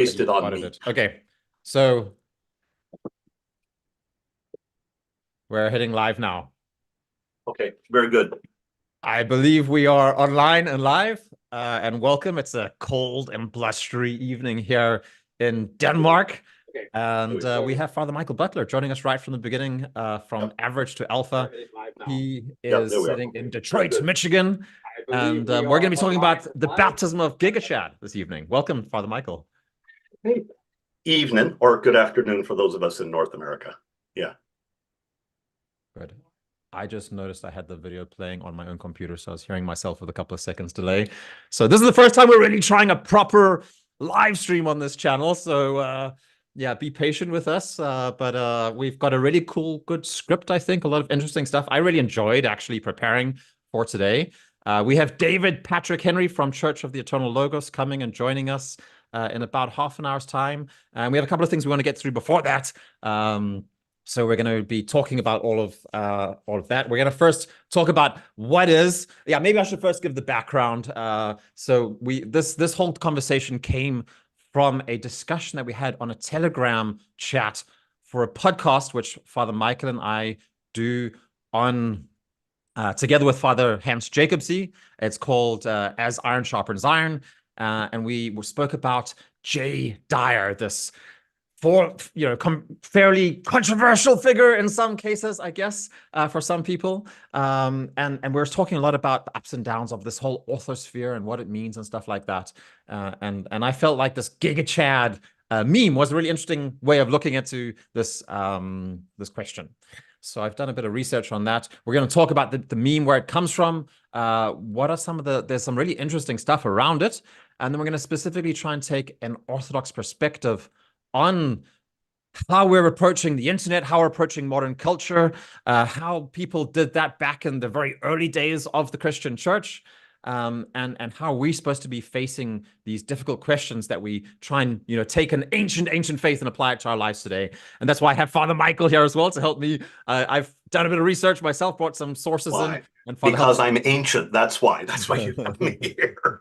Pasted on me. Okay, so we're hitting live now. Okay, very good. I believe we are online and live, and welcome. It's a cold and blustery evening here in Denmark. Okay. And we have Father Michael Butler joining us right from the beginning, from Average to Alpha. He is sitting in Detroit, Michigan, and we're going to be talking about the baptism of GigaChad this evening. Welcome, Father Michael. Hey. Evening or good afternoon for those of us in North America. Yeah. Good. I just noticed I had the video playing on my own computer, so I was hearing myself with a couple of seconds delay. So this is the first time we're really trying a proper live stream on this channel. So yeah, be patient with us. But we've got a really cool, good script, I think. A lot of interesting stuff. I really enjoyed actually preparing for today. We have David Patrick Henry from Church of the Eternal Logos coming and joining us in about half an hour's time. And we have a couple of things we want to get through before that. So we're going to be talking about all of that. We're going to first talk about what is. Yeah, maybe I should first give the background. So this whole conversation came from a discussion that we had on a Telegram chat for a podcast, which Father Michael and I do on together with Father Hans Jacobsy. It's called As Iron Sharpens Iron, and we spoke about Jay Dyer, this fairly controversial figure in some cases, I guess, for some people. And we're talking a lot about the ups and downs of this whole orthosphere and what it means and stuff like that. And I felt like this GigaChad meme was a really interesting way of looking into this this question. So I've done a bit of research on that. We're going to talk about the meme, where it comes from. What are some of there's some really interesting stuff around it. And then we're going to specifically try and take an Orthodox perspective on how we're approaching the internet, how we're approaching modern culture, how people did that back in the very early days of the Christian church, and how we're supposed to be facing these difficult questions that we try and take an ancient faith and apply it to our lives today. And that's why I have Father Michael here as well to help me. I've done a bit of research myself, brought some sources in. And because I'm ancient, that's why you have me here.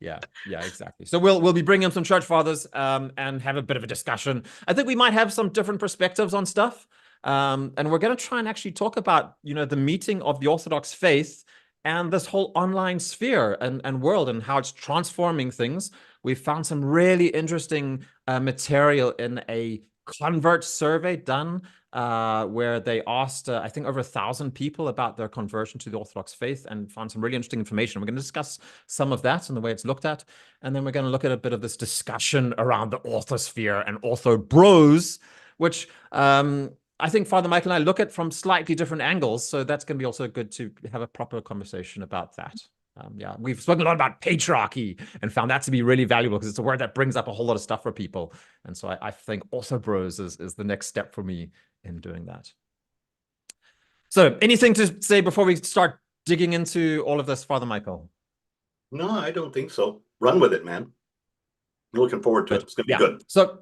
Yeah, exactly. So we'll be bringing in some church fathers and have a bit of a discussion. I think we might have some different perspectives on stuff. And we're going to try and actually talk about, the meeting of the Orthodox faith and this whole online sphere and world and how it's transforming things. We've found some really interesting material in a convert survey done where they asked, I think, over 1,000 people about their conversion to the Orthodox faith and found some really interesting information. We're going to discuss some of that and the way it's looked at. And then we're going to look at a bit of this discussion around the orthosphere and Ortho Bros, which I think Father Michael and I look at from slightly different angles. So that's going to be also good to have a proper conversation about that. Yeah, we've spoken a lot about patriarchy and found that to be really valuable because it's a word that brings up a whole lot of stuff for people. And so I think Ortho Bros is the next step for me in doing that. So anything to say before we start digging into all of this, Father Michael? No, I don't think so. Run with it, man. I'm looking forward to it. It's going to be good. So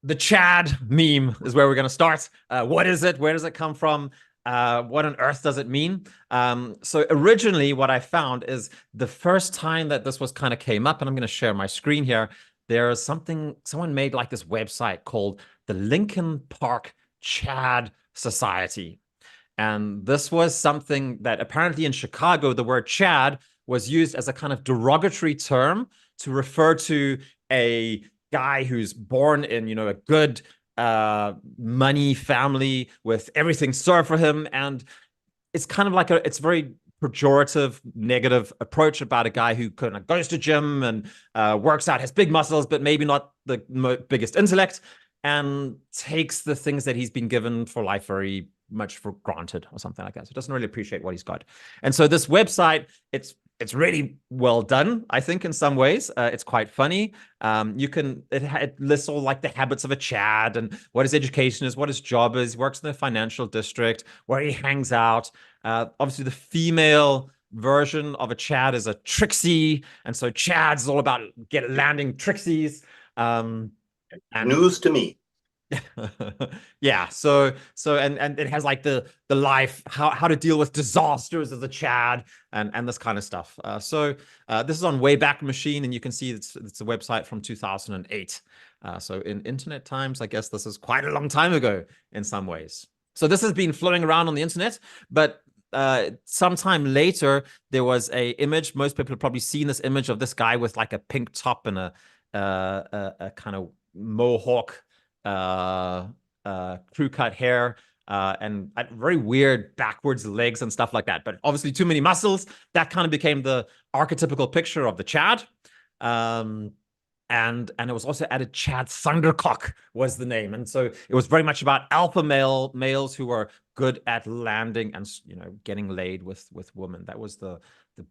the Chad meme is where we're going to start. What is it? Where does it come from? What on earth does it mean? So originally what I found is the first time that this was kind of came up, and I'm going to share my screen here, there's someone made like this website called the Lincoln Park Chad Society. And this was something that apparently in Chicago, the word Chad was used as a kind of derogatory term to refer to a guy who's born in, a good money family with everything served for him. And it's kind of like it's very pejorative, negative approach about a guy who kind of goes to gym and works out, has big muscles, but maybe not the biggest intellect, and takes the things that he's been given for life very much for granted or something like that. So doesn't really appreciate what he's got. And so this website, it's really well done, I think, in some ways. It's quite funny. It lists all like the habits of a Chad and what his education is, what his job is. He works in the financial district, where he hangs out. Obviously, the female version of a Chad is a Trixie. And so Chad's all about landing Trixies. News to me. Yeah, so and it has like the life, how to deal with disasters as a Chad and this kind of stuff. This is on Wayback Machine, and you can see it's a website from 2008. So in internet times, I guess this is quite a long time ago in some ways. So this has been floating around on the internet, but sometime later there was a image. Most people have probably seen this image of this guy with like a pink top and a kind of mohawk, crew cut hair, and very weird backwards legs and stuff like that. But obviously too many muscles. That kind of became the archetypical picture of the Chad. And it was also added Chad Thundercock was the name. And so it was very much about alpha males who were good at landing and, you know, getting laid with women. That was the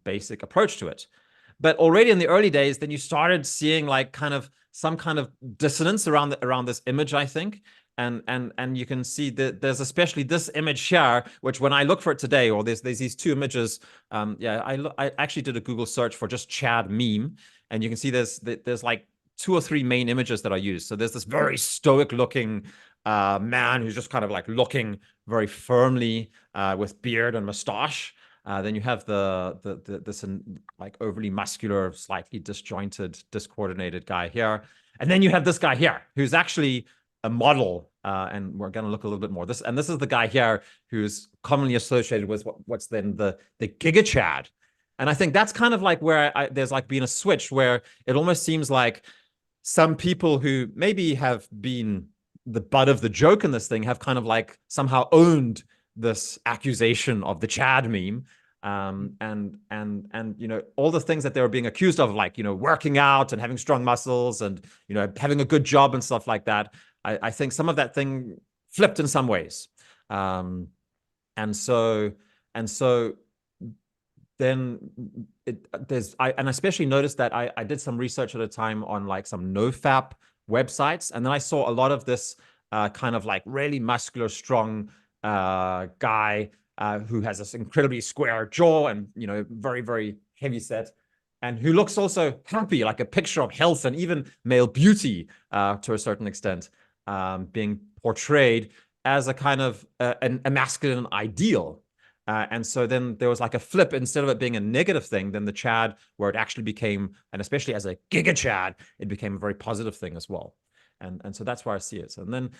basic approach to it. But already in the early days, then you started seeing like kind of some kind of dissonance around this image, I think. And you can see that there's especially this image here, which when I look for it today, or there's these two images. Yeah, I actually did a Google search for just Chad meme, and you can see there's like 2 or 3 main images that are used. So there's this very stoic looking man who's just kind of like looking very firmly with beard and mustache. Then you have this like overly muscular, slightly disjointed, discoordinated guy here. And then you have this guy here who's actually a model. And we're going to look a little bit more. This is the guy here who's commonly associated with what's then the GigaChad. And I think that's kind of like where there's like been a switch where it almost seems like some people who maybe have been the butt of the joke in this thing have kind of like somehow owned this accusation of the Chad meme. And you know, all the things that they were being accused of, like, you know, working out and having strong muscles and, you know, having a good job and stuff like that. I think some of that thing flipped in some ways. And so then I especially noticed that I did some research at a time on like some nofap websites, and then I saw a lot of this kind of like really muscular, strong guy who has this incredibly square jaw and, you know, very, very heavy set, and who looks also happy, like a picture of health and even male beauty to a certain extent, being portrayed as a kind of a masculine ideal. And so then there was like a flip. Instead of it being a negative thing, then the Chad, where it actually became, and especially as a GigaChad, it became a very positive thing as well. And so that's where I see it. And then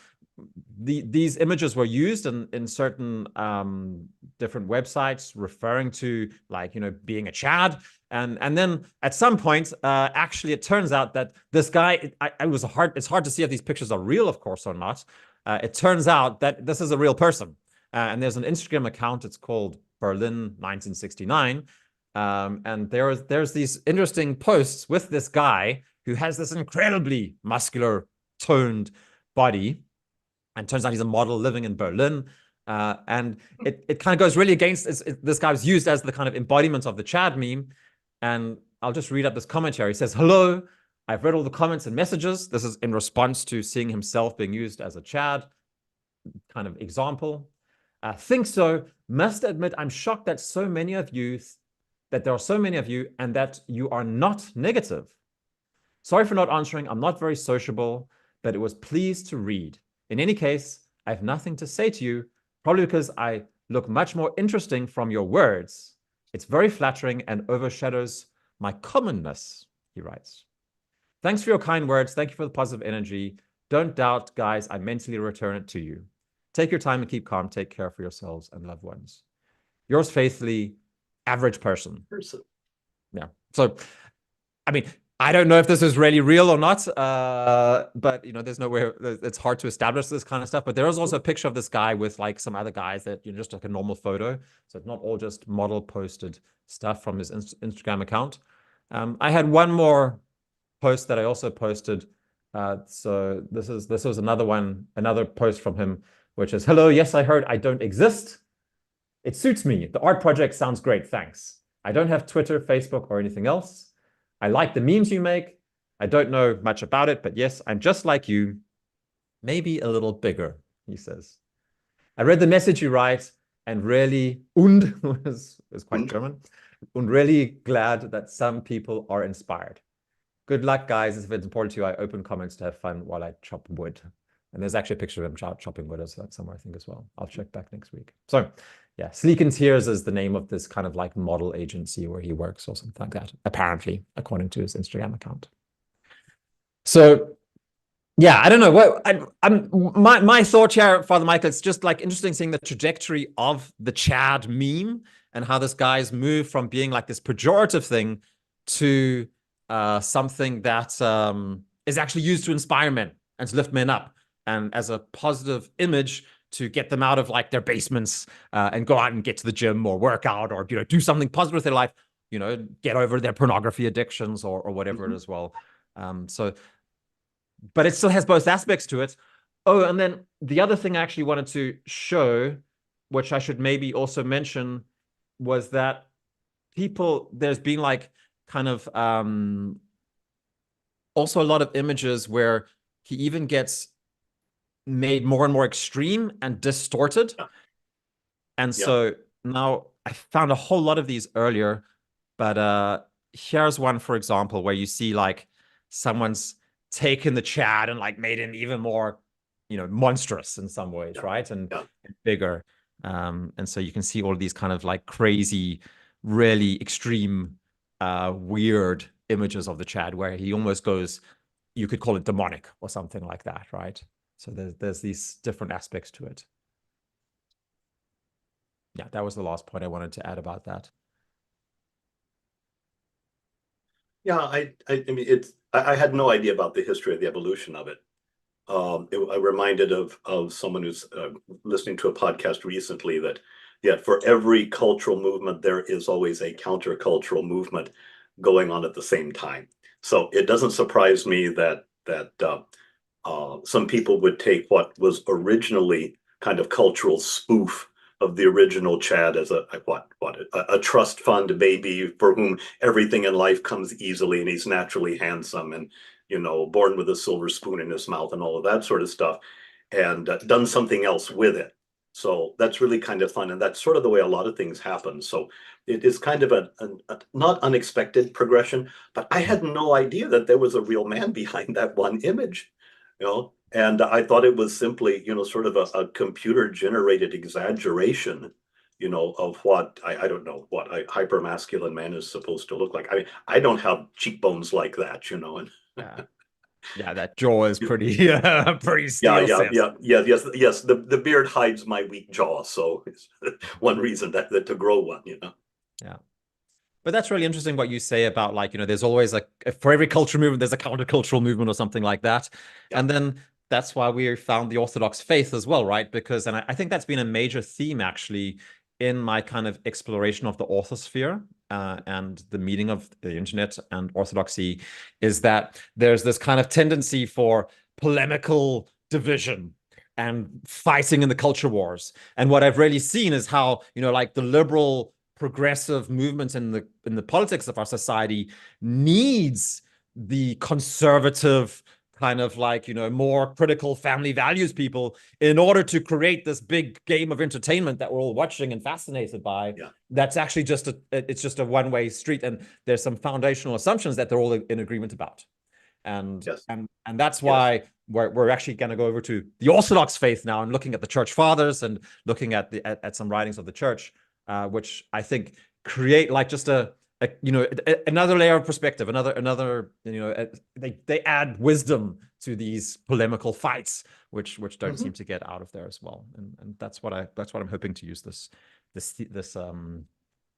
these images were used in certain different websites referring to, like, you know, being a Chad. And then at some point, actually, it turns out that this guy, it's hard to see if these pictures are real, of course, or not. It turns out that this is a real person. And there's an Instagram account. It's called Berlin 1969. And there's these interesting posts with this guy who has this incredibly muscular, toned body. And turns out he's a model living in Berlin. And it kind of goes really against, this guy was used as the kind of embodiment of the Chad meme. And I'll just read up this commentary. He says, "Hello, I've read all the comments and messages." This is in response to seeing himself being used as a Chad kind of example. "Think so. Must admit, I'm shocked that there are so many of you, and that you are not negative. Sorry for not answering. I'm not very sociable, but it was pleased to read. In any case, I have nothing to say to you, probably because I look much more interesting from your words. It's very flattering and overshadows my commonness," he writes. "Thanks for your kind words. Thank you for the positive energy. Don't doubt, guys, I mentally return it to you. Take your time and keep calm. Take care for yourselves and loved ones. Yours faithfully, Average Person." Yeah. So, I mean, I don't know if this is really real or not, but, you know, there's nowhere, it's hard to establish this kind of stuff. But there is also a picture of this guy with like some other guys that, you know, just like a normal photo. So it's not all just model posted stuff from his Instagram account. I had one more post that I also posted. So this was another post from him, which is, "Hello, yes, I heard I don't exist. It suits me. The art project sounds great, thanks. I don't have Twitter, Facebook, or anything else. I like the memes you make. I don't know much about it, but yes, I'm just like you. Maybe a little bigger," he says. "I read the message you write and really, is quite German, and really glad that some people are inspired. Good luck, guys. If it's important to you, I open comments to have fun while I chop wood." And there's actually a picture of him chopping wood as that somewhere, I think, as well. I'll check back next week. So yeah, Sleek and Tears is the name of this kind of like model agency where he works or something like that, apparently, according to his Instagram account. So yeah, I don't know what my thought here, Father Michael. It's just like interesting seeing the trajectory of the Chad meme and how this guy's moved from being like this pejorative thing to something that is actually used to inspire men and to lift men up, and as a positive image to get them out of like their basements and go out and get to the gym or work out or do something positive with their life. Get over their pornography addictions or whatever it is. Well, but it still has both aspects to it. Oh, and then the other thing I actually wanted to show, which I should maybe also mention, was that there's been like kind of also a lot of images where he even gets made more and more extreme and distorted. Yeah. And so now I found a whole lot of these earlier, but here's one, for example, where you see like someone's taken the Chad and like made him even more, monstrous in some ways, right? And bigger. And so you can see all of these kind of like crazy, really extreme, weird images of the Chad where he almost goes, you could call it demonic or something like that, right? So there's these different aspects to it. Yeah, that was the last point I wanted to add about that. Yeah, I mean, I had no idea about the history of the evolution of it. I'm reminded of someone who's listening to a podcast recently that, for every cultural movement, there is always a countercultural movement going on at the same time. So it doesn't surprise me that some people would take what was originally kind of cultural spoof of the original Chad as a trust fund baby for whom everything in life comes easily and he's naturally handsome and born with a silver spoon in his mouth and all of that sort of stuff, and done something else with it. So that's really kind of fun, and that's sort of the way a lot of things happen. So it is kind of a not unexpected progression, but I had no idea that there was a real man behind that one image. And I thought it was simply, sort of a computer-generated exaggeration, of what I don't know what a hyper-masculine man is supposed to look like. I mean, I don't have cheekbones like that, and yeah, that jaw is pretty pretty steel. Yes. The beard hides my weak jaw, so it's one reason that to grow one, Yeah. But that's really interesting what you say about like, there's always like for every cultural movement, there's a countercultural movement or something like that. Yeah. And then that's why we found the Orthodox faith as well, right? Because, and I think that's been a major theme actually in my kind of exploration of the orthosphere and the meaning of the internet and Orthodoxy, is that there's this kind of tendency for polemical division and fighting in the culture wars. And what I've really seen is how, like the liberal progressive movement in the politics of our society needs the conservative kind of like, more critical family values people in order to create this big game of entertainment that we're all watching and fascinated by. Yeah. That's actually it's just a one-way street. And there's some foundational assumptions that they're all in agreement about. And, yes. and that's why we're actually going to go over to the Orthodox faith now and looking at the church fathers and looking at some writings of the church, which I think create like just another layer of perspective, another they add wisdom to these polemical fights, which don't seem to get out of there as well, and that's what I'm hoping to use this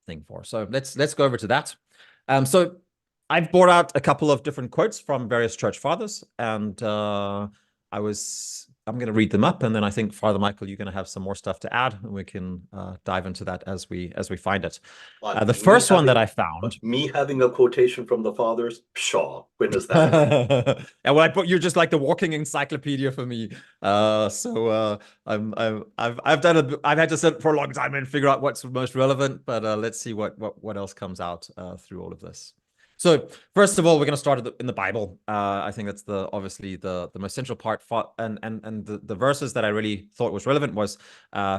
thing for. So let's go over to that. So I've brought out a couple of different quotes from various church fathers, and I'm going to read them up, and then I think, Father Michael, you're going to have some more stuff to add, and we can dive into that as we find it. The first one that I found, me having a quotation from the fathers, pshaw, when is that? Yeah, well, you're just like the walking encyclopedia for me. I've had to sit for a long time and figure out what's most relevant, but let's see what else comes out through all of this. So first of all, we're going to start in the Bible. I think that's obviously the most central part. And the verses that I really thought was relevant was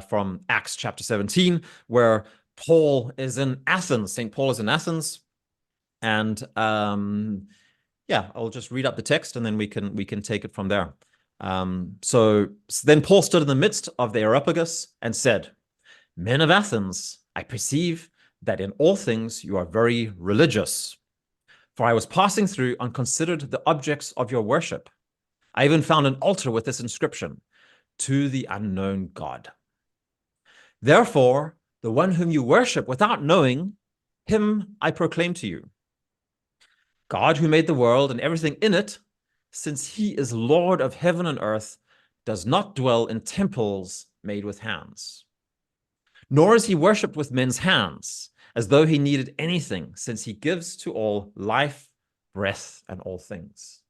from Acts chapter 17, where Paul is in Athens. St. Paul is in Athens, and yeah, I'll just read up the text and then we can take it from there. So then Paul stood in the midst of the Areopagus and said, "Men of Athens, I perceive that in all things you are very religious. For I was passing through and considered the objects of your worship. I even found an altar with this inscription, 'To the unknown God.' Therefore, the one whom you worship without knowing, him I proclaim to you. God who made the world and everything in it, since he is Lord of heaven and earth, does not dwell in temples made with hands. Nor is he worshipped with men's hands, as though he needed anything, since he gives to all life, breath, and all things.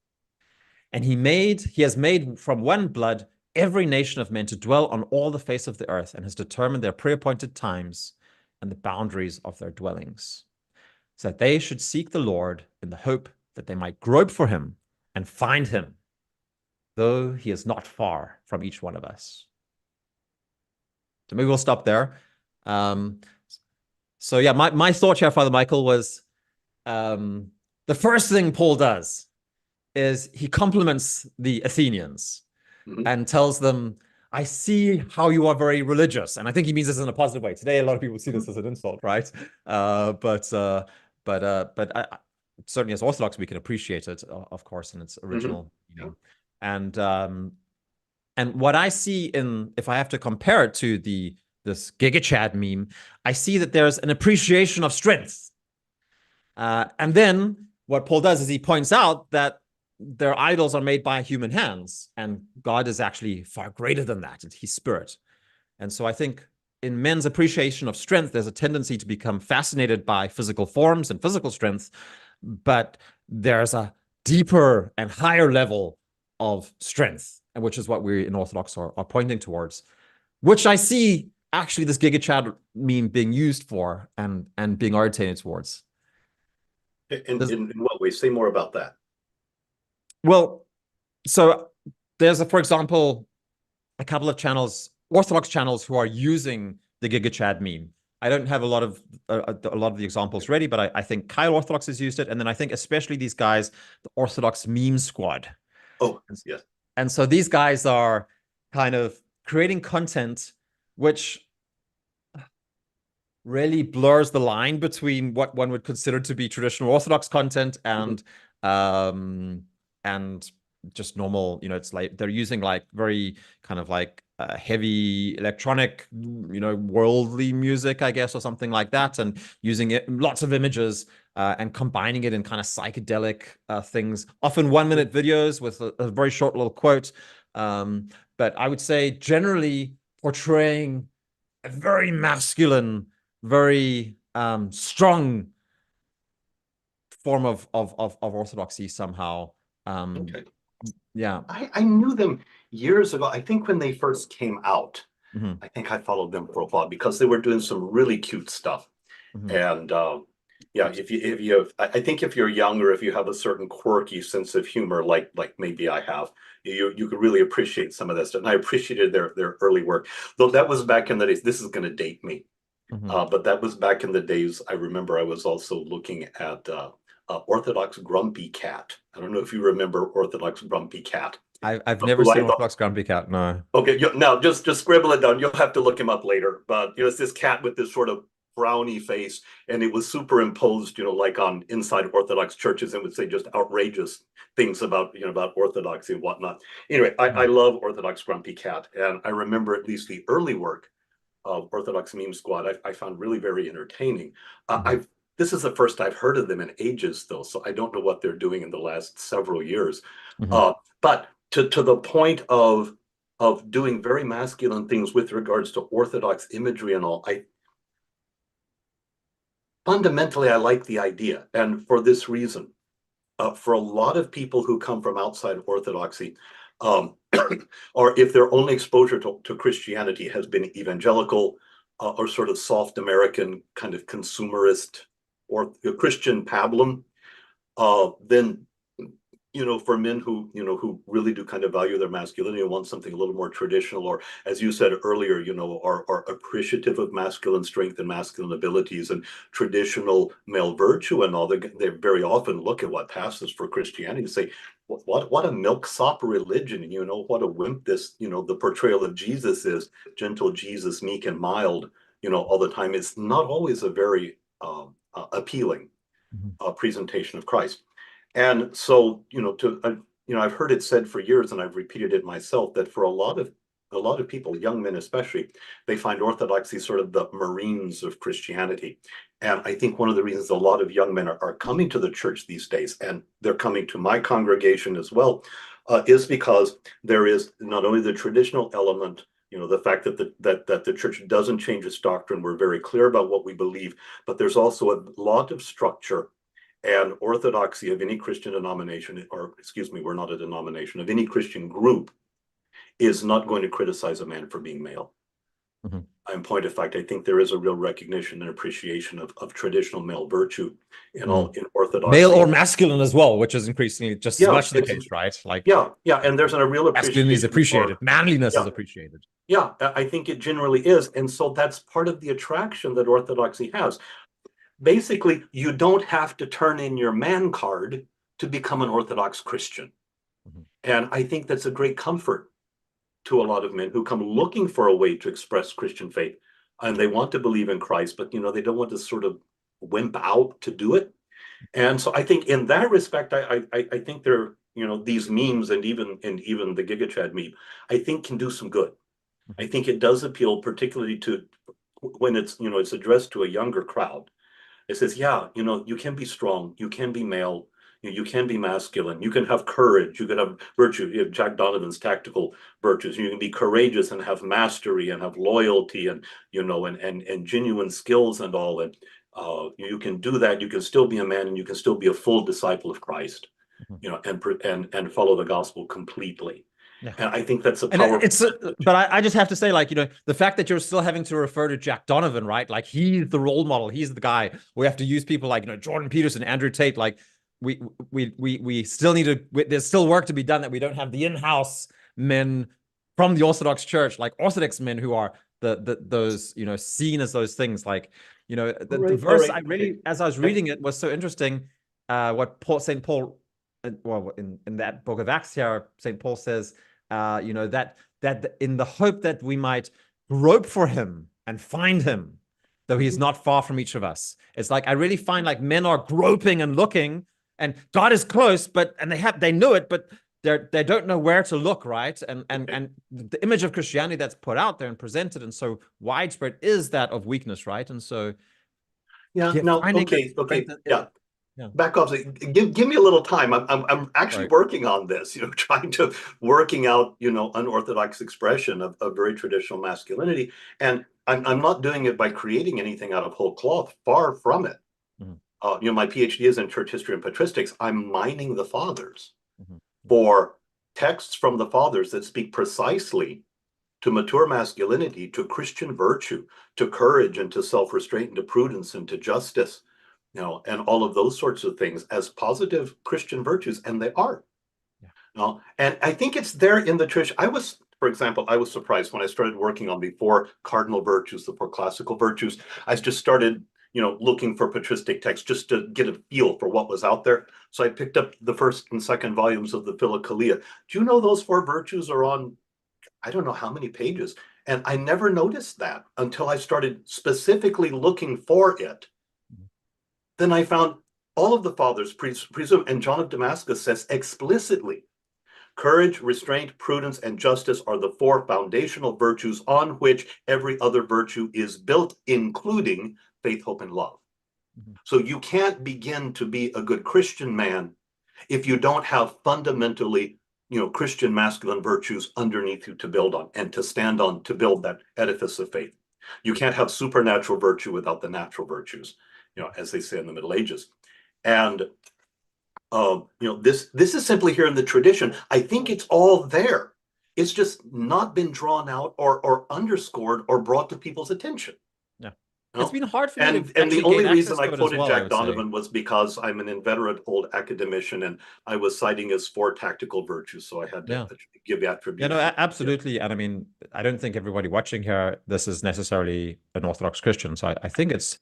And he has made from one blood every nation of men to dwell on all the face of the earth, and has determined their pre-appointed times and the boundaries of their dwellings, so that they should seek the Lord in the hope that they might grope for him and find him, though he is not far from each one of us." So maybe we'll stop there. So yeah, my thought here, Father Michael, was the first thing Paul does is he compliments the Athenians and tells them, "I see how you are very religious." And I think he means this in a positive way. Today, a lot of people see this as an insult, right? But certainly as Orthodox, we can appreciate it, of course, in its original meaning. And what I see if I have to compare it to this GigaChad meme, I see that there's an appreciation of strength. And then what Paul does is he points out that their idols are made by human hands, and God is actually far greater than that. He's spirit. And so I think in men's appreciation of strength, there's a tendency to become fascinated by physical forms and physical strength, but there's a deeper and higher level of strength, and which is what we in Orthodox are pointing towards, which I see actually this GigaChad meme being used for and being orientated towards. In what way? Say more about that. Well, so there's, for example, a couple of channels, Orthodox channels, who are using the GigaChad meme. I don't have a lot of the examples ready, but I think Kyle Orthodox has used it, and then I think especially these guys, the Orthodox Meme Squad. Oh, yes. And so these guys are kind of creating content which really blurs the line between what one would consider to be traditional Orthodox content and just normal, it's like they're using like very kind of like heavy electronic, worldly music, I guess, or something like that, and using it lots of images and combining it in kind of psychedelic things, often 1-minute videos with a very short little quote. But I would say generally portraying a very masculine, very strong form of Orthodoxy somehow. Okay. Yeah. I knew them years ago. I think when they first came out, I think I followed them for a while because they were doing some really cute stuff. And yeah, I think if you're young or if you have a certain quirky sense of humor, like maybe I have, you could really appreciate some of this stuff. And I appreciated their early work, though that was back in the days. This is going to date me, but that was back in the days. I remember I was also looking at Orthodox Grumpy Cat. I don't know if you remember Orthodox Grumpy Cat. I've never seen Orthodox Grumpy Cat. No. Okay, now just scribble it down. You'll have to look him up later. But it's this cat with this sort of frowny face, and it was superimposed, like on inside Orthodox churches, and would say just outrageous things about about Orthodoxy and whatnot. Anyway, I love Orthodox Grumpy Cat, and I remember at least the early work of Orthodox Meme Squad. I found really very entertaining. This is the first I've heard of them in ages, though, so I don't know what they're doing in the last several years. But to the point of doing very masculine things with regards to Orthodox imagery and all, fundamentally I like the idea, and for this reason, for a lot of people who come from outside Orthodoxy, or if their only exposure to Christianity has been evangelical or sort of soft American kind of consumerist or Christian pablum, then for men who, who really do kind of value their masculinity and want something a little more traditional, or as you said earlier, are appreciative of masculine strength and masculine abilities and traditional male virtue and all, they very often look at what passes for Christianity and say, what a milksop religion, what a wimp this, the portrayal of Jesus is, gentle Jesus, meek and mild, all the time. It's not always a very appealing presentation of Christ. And so, I've heard it said for years, and I've repeated it myself, that for a lot of people, young men especially, they find Orthodoxy sort of the Marines of Christianity. And I think one of the reasons a lot of young men are coming to the church these days, and they're coming to my congregation as well, is because there is not only the traditional element, the fact that the church doesn't change its doctrine, we're very clear about what we believe, but there's also a lot of structure and orthodoxy of any Christian denomination, or excuse me, we're not a denomination, of any Christian group, is not going to criticize a man for being male. In point of fact, I think there is a real recognition and appreciation of traditional male virtue in Orthodoxy. Male or masculine as well, which is increasingly just as much the case, right? Like and there's a real appreciation. Masculinity is appreciated. Manliness is appreciated. Yeah, I think it generally is. And so that's part of the attraction that Orthodoxy has. Basically, you don't have to turn in your man card to become an Orthodox Christian. And I think that's a great comfort to a lot of men who come looking for a way to express Christian faith. And they want to believe in Christ, but, they don't want to sort of wimp out to do it. And so I think in that respect, I think there, these memes and even the GigaChad meme, I think can do some good. I think it does appeal particularly to when it's, it's addressed to a younger crowd. It says, you can be strong, you can be male, you can be masculine, you can have courage, you can have virtue. You have Jack Donovan's tactical virtues. You can be courageous and have mastery and have loyalty and, and genuine skills and all. And you can do that. You can still be a man and you can still be a full disciple of Christ, and follow the gospel completely. Yeah. And I think that's a powerful. But I just have to say, like, the fact that you're still having to refer to Jack Donovan, right? Like, he's the role model. He's the guy. We have to use people like, Jordan Peterson, Andrew Tate. Like, we still need to, there's still work to be done, that we don't have the in-house men from the Orthodox Church, like Orthodox men who are those, seen as those things. Like, the verse I really, as I was reading it, was so interesting. What St. Paul, well, in that book of Acts here, St. Paul says, that in the hope that we might grope for him and find him, though he's not far from each of us. It's like, I really find like men are groping and looking, and God is close, and they know it, but they don't know where to look, right? And the image of Christianity that's put out there and presented and so widespread is that of weakness, right? And so back off. Give me a little time. I'm actually working on this, working out, unorthodox expression of very traditional masculinity. And I'm not doing it by creating anything out of whole cloth. Far from it. My PhD is in church history and patristics. I'm mining the fathers for texts from the fathers that speak precisely to mature masculinity, to Christian virtue, to courage and to self-restraint and to prudence and to justice. And all of those sorts of things as positive Christian virtues, and they are. And I think it's there in the church. For example, I was surprised when I started working on the 4 cardinal virtues, the 4 classical virtues. I just started, looking for patristic texts just to get a feel for what was out there. So I picked up the 1st and 2nd volumes of the Philokalia. Do you know those 4 virtues are on, I don't know how many pages? And I never noticed that until I started specifically looking for it. Then I found all of the fathers presume, and John of Damascus says explicitly, courage, restraint, prudence, and justice are the 4 foundational virtues on which every other virtue is built, including faith, hope, and love. So you can't begin to be a good Christian man if you don't have fundamentally, Christian masculine virtues underneath you to build on and to stand on to build that edifice of faith. You can't have supernatural virtue without the natural virtues, as they say in the Middle Ages. And this is simply here in the tradition. I think it's all there. It's just not been drawn out or underscored or brought to people's attention. Yeah. it's No. been hard for me to And the actually only gain reason access I to it as quoted well, I Jack would say. Donovan was because I'm an inveterate old academician and I was citing his 4 tactical virtues. So I had to Yeah. give Yeah, no, attribution. absolutely. And I mean, I don't think everybody watching here, this is necessarily an Orthodox Christian. So I think it's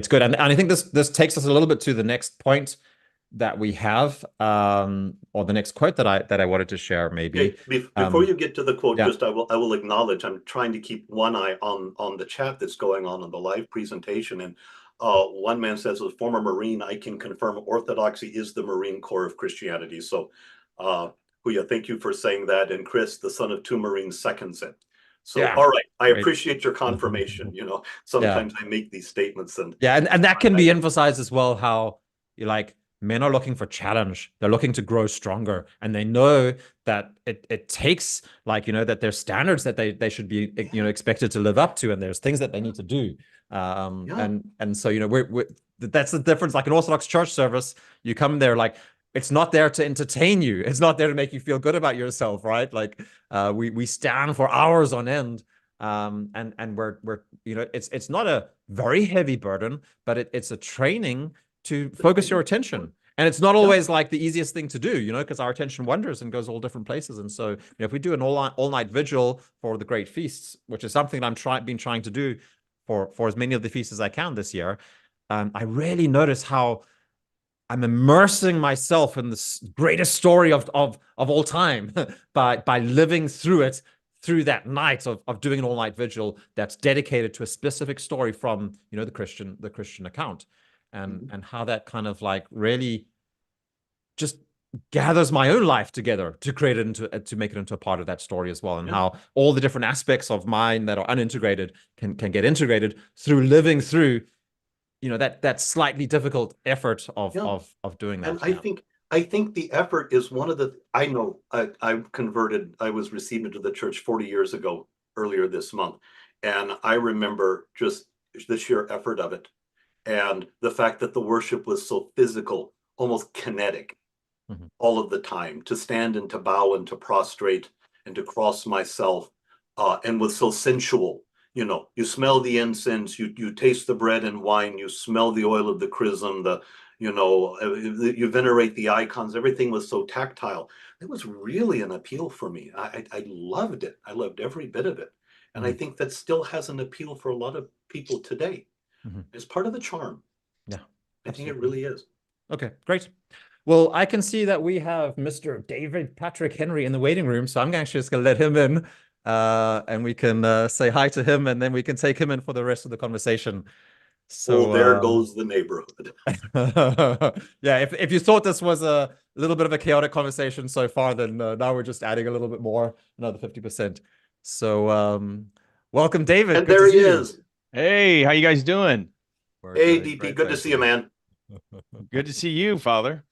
good. And I think this takes us a little bit to the next point that we have, or the next quote that I wanted to share, maybe. Okay, before you get to the quote, Yeah. just I will acknowledge I'm trying to keep one eye on the chat that's going on the live presentation. And one man says, as a former Marine, I can confirm Orthodoxy is the Marine core of Christianity. So, Huya, thank you for saying that. And Chris, the son of 2 Marines, seconds it. So, Yeah. all right, I Great. appreciate your confirmation. You know, Yeah. sometimes I make these statements and Yeah, and that can be emphasized as well, how you like men are looking for challenge. They're looking to grow stronger. And they know that it takes, like, you know, that there's standards that they should be, you know, expected to live up to, and there's things that they need to do. And so, you know, we're that's the difference. Like an Orthodox church service, you come there, like, it's not there to entertain you. It's not there to make you feel good about yourself, right? Like, we stand for hours on end. And we're you know, it's not a very heavy burden, but it's a training to focus your attention. And it's not always like the easiest thing to do, you know, because our attention wanders and goes all different places. And so, you know, if we do an all night vigil for the great feasts, which is something that been trying to do for as many of the feasts as I can this year, I really notice how I'm immersing myself in this greatest story of all time by living through it, through that night of doing an all night vigil that's dedicated to a specific story from, you know, the Christian account, and how that kind of like really just gathers my own life together to create it into, to make it into a part of that story as well, and how all the different aspects of mine that are unintegrated can get integrated through living through, you know, that slightly difficult effort of doing that. And I think the effort is one of the, I know I converted, I was received into the church 40 years ago, earlier this month. And I remember just the sheer effort of it. And the fact that the worship was so physical, almost kinetic, all of the time, to stand and to bow and to prostrate and to cross myself, and was so sensual. You know, you smell the incense, you taste the bread and wine, you smell the oil of the chrism, you know, you venerate the icons. Everything was so tactile. It was really an appeal for me. I loved it. I loved every bit of it. And I think that still has an appeal for a lot of people today. It's part of the charm. Yeah, I think it really is. Okay, great. Well, I can see that we have Mr. David Patrick Henry in the waiting room, so I'm actually just going to let him in, and we can say hi to him, and then we can take him in for the rest of the conversation. So there goes the neighborhood. Yeah, if you thought this was a little bit of a chaotic conversation so far, then now we're just adding a little bit more, another 50%. So welcome, David. And Good there to he see is. you. Hey, how you guys doing? Hey, DP, good to see you, man. Good to see you, Father.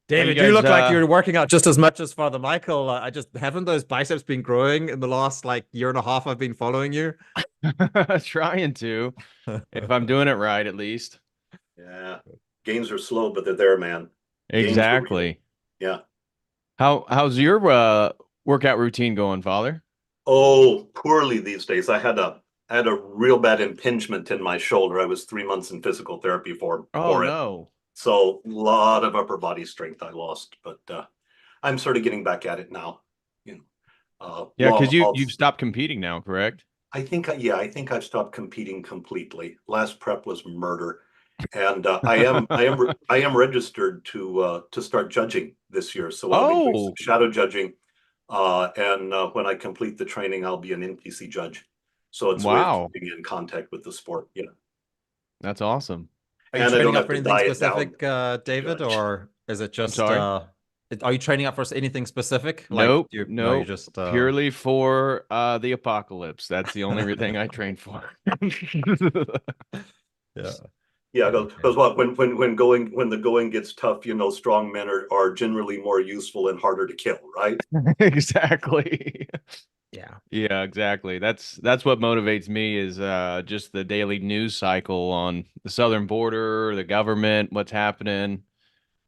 David, you you guys, look like you're working out just as much as Father Michael. I just haven't those biceps been growing in the last like year and a half I've been following you? Trying to, if I'm doing it right, at least. Yeah, gains are slow, but they're there, man. Exactly. Yeah. How's your workout routine going, Father? Oh, poorly these days. I had a real bad impingement in my shoulder. I was 3 months in physical therapy for Oh it. no. So a lot of upper body strength I lost, but I'm sort of getting back at it now. You know, Yeah, because you've stopped competing now, correct? I think I've stopped competing completely. Last prep was murder, and I am registered to start judging this year. So I'll be doing some Oh, shadow judging, and when I complete the training, I'll be an NPC judge. So it's a way of wow. keeping in contact with the sport, you know. That's awesome. Are you And I don't training up have for to anything diet down specific, David, judge. or is it I'm just sorry. are you training up for anything specific? Like Nope, no, you nope. just Purely for the apocalypse. That's the only thing I train for. Yeah. Yeah, because what when the going gets tough, you know, strong men are generally more useful and harder to kill, right? Exactly. Yeah. Yeah, exactly. That's what motivates me is just the daily news cycle on the southern border, the government, what's happening.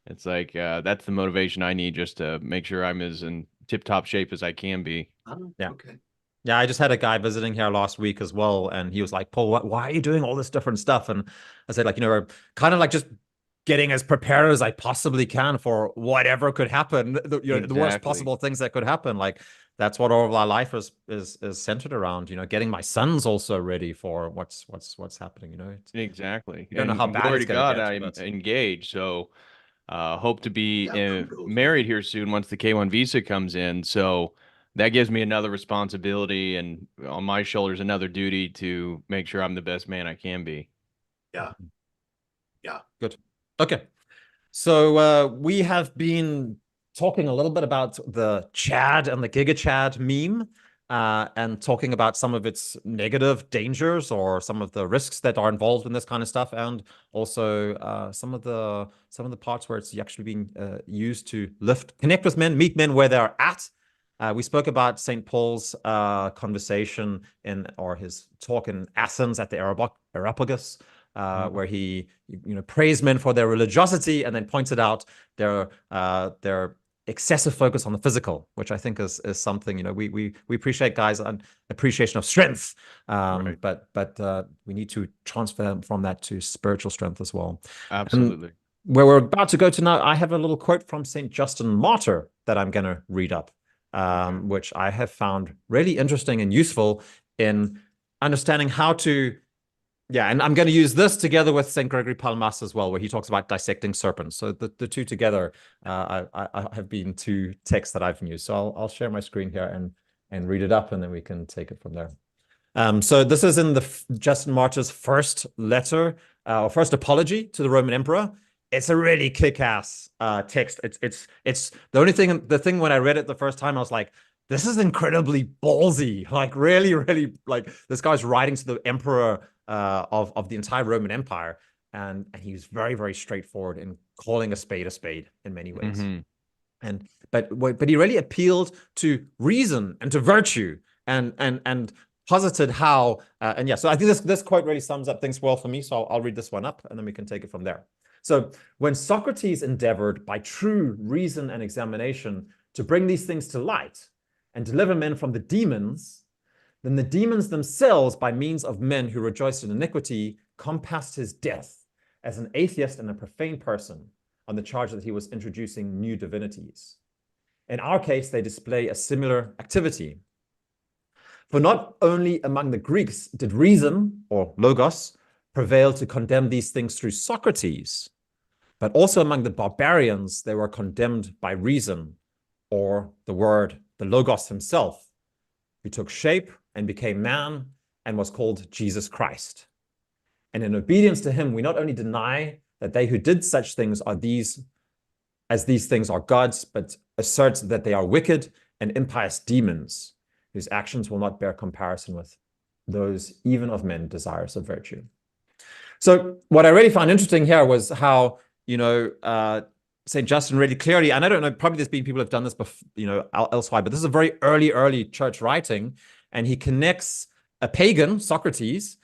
It's like that's the motivation I need just to make sure I'm as in tip-top shape as I can be. Oh, Yeah. okay. Yeah, I just had a guy visiting here last week as well, and he was like, "Paul, why are you doing all this different stuff?" And I said, like, kind of like just getting as prepared as I possibly can for whatever could happen, the worst Exactly. possible things that could happen. Like that's what all of our life is centered around. Getting my sons also ready for what's happening. Exactly. You don't know how And bad glory it's to going to God, get, I'm but engaged. So hope to be Yeah, kudos, man. married here soon once the K1 visa comes in. So that gives me another responsibility and on my shoulders another duty to make sure I'm the best man I can be. Yeah, yeah. good. Okay. So we have been talking a little bit about the Chad and the GigaChad meme, and talking about some of its negative dangers or some of the risks that are involved in this kind of stuff, and also some of the parts where it's actually being used to connect with men, meet men where they're at. We spoke about St. Paul's conversation or his talk in Athens at the Areopagus, where he praised men for their religiosity and then pointed out their excessive focus on the physical, which I think is something we appreciate guys an appreciation of strength, Right. but we need to transfer from that to spiritual strength as well. And Absolutely. where we're about to go to now, I have a little quote from St. Justin Martyr that I'm going to read up, which I have found really interesting and useful in understanding how to. Yeah, and I'm going to use this together with St. Gregory Palamas as well, where he talks about dissecting serpents. So the two together I have been two texts that I've used. So I'll share my screen here and read it up, and then we can take it from there. So this is in the Justin Martyr's first letter, or first apology to the Roman Emperor. It's a really kick-ass text. It's the thing when I read it the first time, I was like, this is incredibly ballsy. Like really, really, like this guy's writing to the emperor of the entire Roman Empire, and he was very, very straightforward in calling a spade in many ways. But he really appealed to reason and to virtue, and posited how and yeah. So I think this quote really sums up things well for me. So I'll read this one up, and then we can take it from there. So when Socrates endeavored by true reason and examination to bring these things to light and deliver men from the demons, then the demons themselves, by means of men who rejoiced in iniquity, compassed his death as an atheist and a profane person on the charge that he was introducing new divinities. In our case, they display a similar activity. For not only among the Greeks did reason, or logos, prevail to condemn these things through Socrates, but also among the barbarians they were condemned by reason, or the word, the logos himself, who took shape and became man and was called Jesus Christ. And in obedience to him, we not only deny that they who did such things are these things are gods, but assert that they are wicked and impious demons, whose actions will not bear comparison with those even of men desirous of virtue. So what I really found interesting here was how, St. Justin really clearly, and I don't know, probably there's been people who have done this before, elsewhere, but this is a very early church writing, and he connects a pagan, Socrates,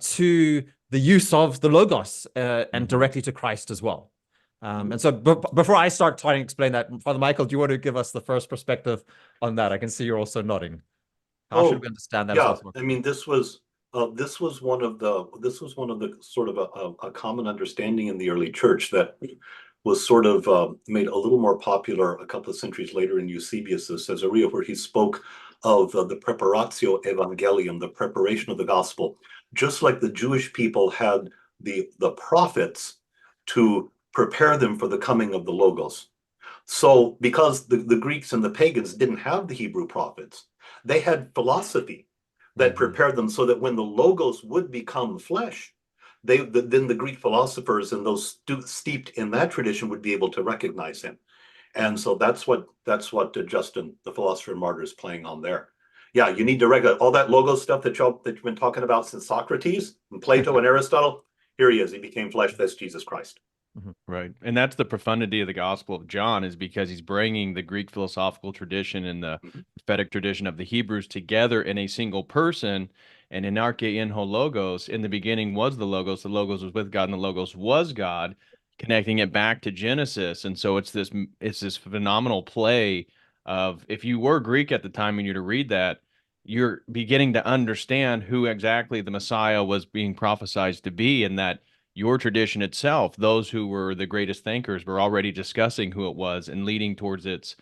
to the use of the Logos and directly to Christ as well. And so before I start trying to explain that, Father Michael, do you want to give us the first perspective on that? I can see you're also nodding. How should we understand that yeah. as well? I mean, this was one of the sort of a common understanding in the early church that was sort of made a little more popular a couple of centuries later in Eusebius of Caesarea, where he spoke of the preparatio evangelium, the preparation of the gospel, just like the Jewish people had the prophets to prepare them for the coming of the Logos. So because the Greeks and the pagans didn't have the Hebrew prophets, they had philosophy that prepared them so that when the Logos would become flesh, then the Greek philosophers and those steeped in that tradition would be able to recognize him. And so that's what Justin, the philosopher and martyr, is playing on there. Yeah, you need to regulate all that Logos stuff that you've been talking about since Socrates and Plato and Aristotle. Here he is. He became flesh. That's Jesus Christ. Right. And that's the profundity of the Gospel of John, is because he's bringing the Greek philosophical tradition and the prophetic tradition of the Hebrews together in a single person. And in arche in ho logos, in the beginning was the Logos was with God, and the Logos was God, connecting it back to Genesis. And so it's this phenomenal play of, if you were Greek at the time and you're to read that, you're beginning to understand who exactly the Messiah was being prophesied to be, and that your tradition itself, those who were the greatest thinkers, were already discussing who it was and leading towards its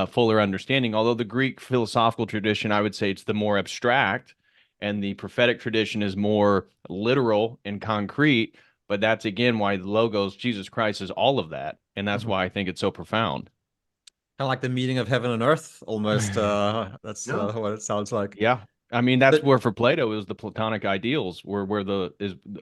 fuller understanding. Although the Greek philosophical tradition, I would say it's the more abstract, and the prophetic tradition is more literal and concrete. But that's again why the Logos, Jesus Christ, is all of that. And that's why I think it's so profound. Kind of like the meeting of heaven and earth, almost. That's Yeah. what it sounds like. Yeah. I mean, that's But where for Plato it was the Platonic ideals, where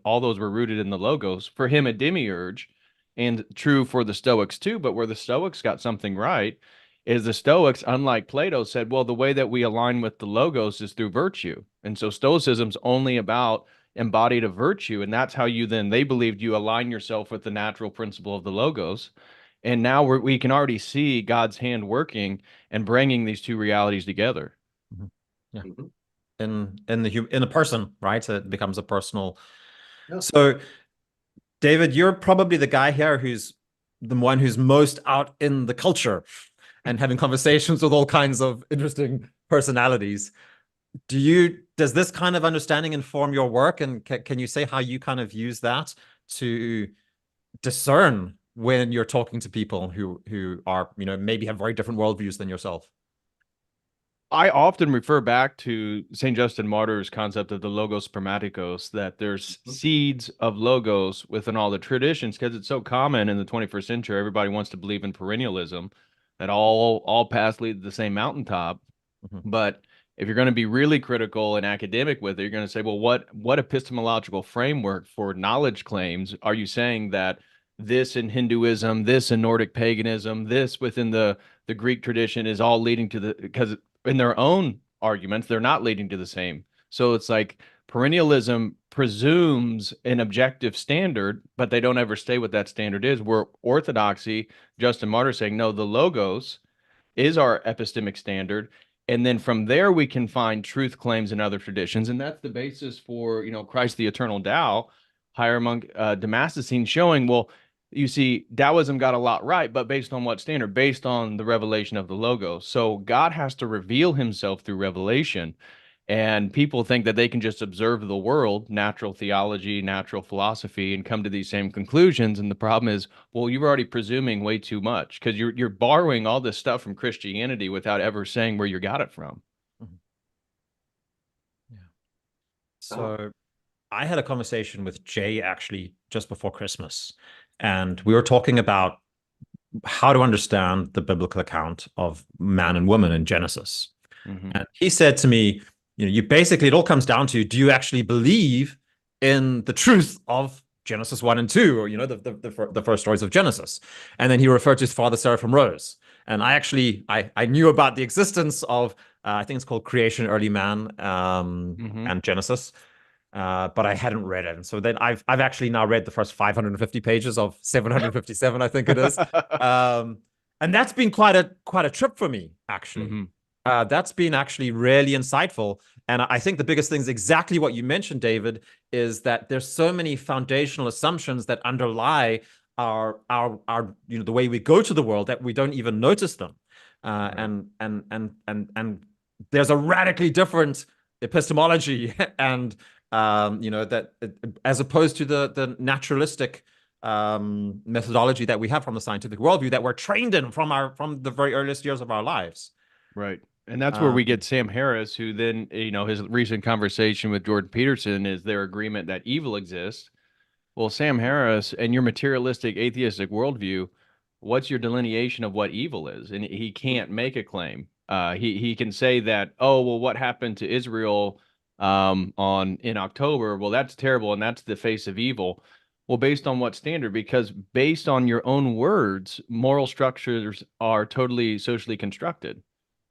all those were rooted in the Logos. For him, a demiurge, and true for the Stoics too. But where the Stoics got something right is the Stoics, unlike Plato, said, well, the way that we align with the Logos is through virtue, and so Stoicism's only about embodied a virtue, and that's how you then they believed you align yourself with the natural principle of the Logos. And now we can already see God's hand working and bringing these two realities together. Mhm. Yeah. Mhm. In a person, right? So it becomes a personal. Yeah. So, David, you're probably the guy here who's the one who's most out in the culture and having conversations with all kinds of interesting personalities. Does this kind of understanding inform your work? And can you say how you kind of use that to discern when you're talking to people who are, maybe have very different worldviews than yourself? I often refer back to St. Justin Martyr's concept of the logos spermaticos, that there's Mhm. seeds of logos within all the traditions, because it's so common in the 21st century. Everybody wants to believe in perennialism, that all paths lead to the same mountaintop. Mhm. But if you're going to be really critical and academic with it, you're going to say, well, what epistemological framework for knowledge claims are you saying that this in Hinduism, this in Nordic paganism, this within the Greek tradition is all leading to because in their own arguments, they're not leading to the same. So it's like perennialism presumes an objective standard, but they don't ever say what that standard is. Where Orthodoxy, Justin Martyr saying, no, the logos is our epistemic standard. And then from there, we can find truth claims in other traditions. And that's the basis for, Christ the Eternal Tao, higher monk Damascene, showing, well, you see, Taoism got a lot right, but based on what standard? Based on the revelation of the Logos. So God has to reveal himself through revelation. And people think that they can just observe the world, natural theology, natural philosophy, and come to these same conclusions. And the problem is, well, you're already presuming way too much, because you're borrowing all this stuff from Christianity without ever saying where you got it from. Mhm. Yeah. Oh. So I had a conversation with Jay actually just before Christmas, and we were talking about how to understand the biblical account of man and woman in Genesis. Mm-hmm. And he said to me, you basically, it all comes down to, do you actually believe in the truth of Genesis 1 and 2, or, the first stories of Genesis? And then he referred to his father, Seraphim Rose. And I knew about the existence of, I think it's called Creation, Early Man, and Genesis. But I hadn't read it. And so then I've actually now read the first 550 pages of 757, I think it is. And that's been quite a trip for me, actually. Mm-hmm. That's been actually really insightful. And I think the biggest thing is exactly what you mentioned, David, is that there's so many foundational assumptions that underlie our the way we go to the world that we don't even notice them. Right. And there's a radically different epistemology and that as opposed to the naturalistic methodology that we have from the scientific worldview that we're trained in from the very earliest years of our lives. Right. And that's where we get Sam Harris, who then, his recent conversation with Jordan Peterson is their agreement that evil exists. Well, Sam Harris and your materialistic atheistic worldview, what's your delineation of what evil is? And he can't make a claim. He can say that, oh, well, what happened to Israel in October? Well, that's terrible, and that's the face of evil. Well, based on what standard? Because based on your own words, moral structures are totally socially constructed.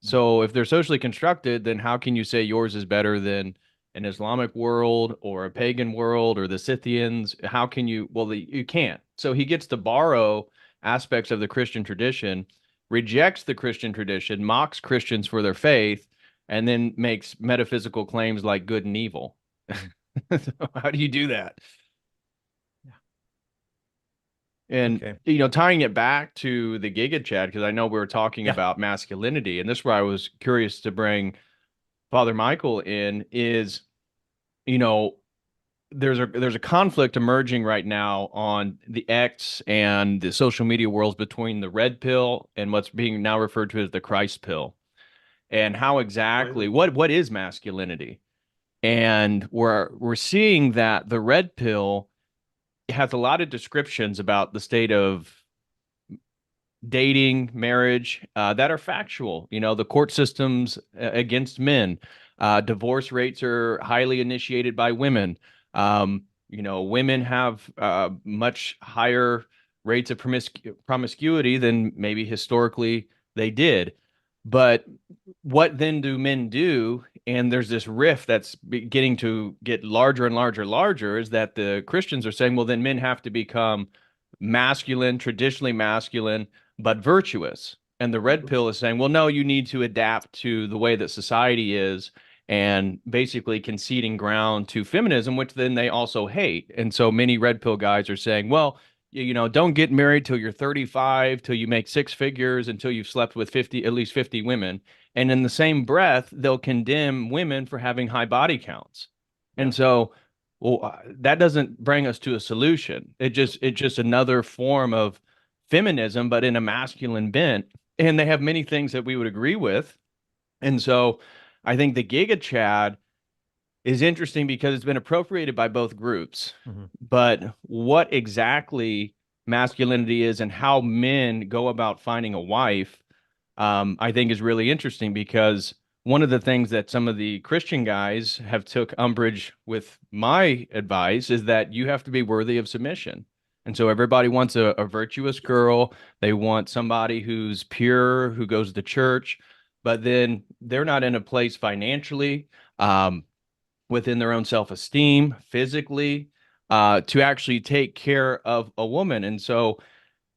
So if they're socially constructed, then how can you say yours is better than an Islamic world or a pagan world or the Scythians? How can you? Well, you can't. So he gets to borrow aspects of the Christian tradition, rejects the Christian tradition, mocks Christians for their faith, and then makes metaphysical claims like good and evil. So how do you do that? And, Okay. tying it back to the GigaChad, because I know we were talking Yeah. about masculinity, and this is where I was curious to bring Father Michael in is, you know, there's a conflict emerging right now on the X and the social media worlds between the red pill and what's being now referred to as the Christ pill, and how exactly what is masculinity. And we're seeing that the red pill has a lot of descriptions about the state of dating, marriage, that are factual. You know, the court systems against men, divorce rates are highly initiated by women. You know, women have much higher rates of promiscuity than maybe historically they did. But what then do men do? And there's this rift that's beginning to get larger and larger, larger, is that the Christians are saying, well, then men have to become masculine, traditionally masculine, but virtuous. And the red pill is saying, well, no, you need to adapt to the way that society is, and basically conceding ground to feminism, which then they also hate. And so many red pill guys are saying, well, you know, don't get married till you're 35, till you make six figures, until you've slept with 50, at least 50 women. And in the same breath, they'll condemn women for having high body counts. And so, well, that doesn't bring us to a solution. It's just another form of feminism, but in a masculine bent. And they have many things that we would agree with. And so I think the GigaChad is interesting because it's been appropriated by both groups. But what exactly masculinity is and how men go about finding a wife, I think is really interesting, because one of the things that some of the Christian guys have took umbrage with my advice is that you have to be worthy of submission. And so everybody wants a virtuous girl. They want somebody who's pure, who goes to church, but then they're not in a place financially, within their own self-esteem, physically, to actually take care of a woman. And so,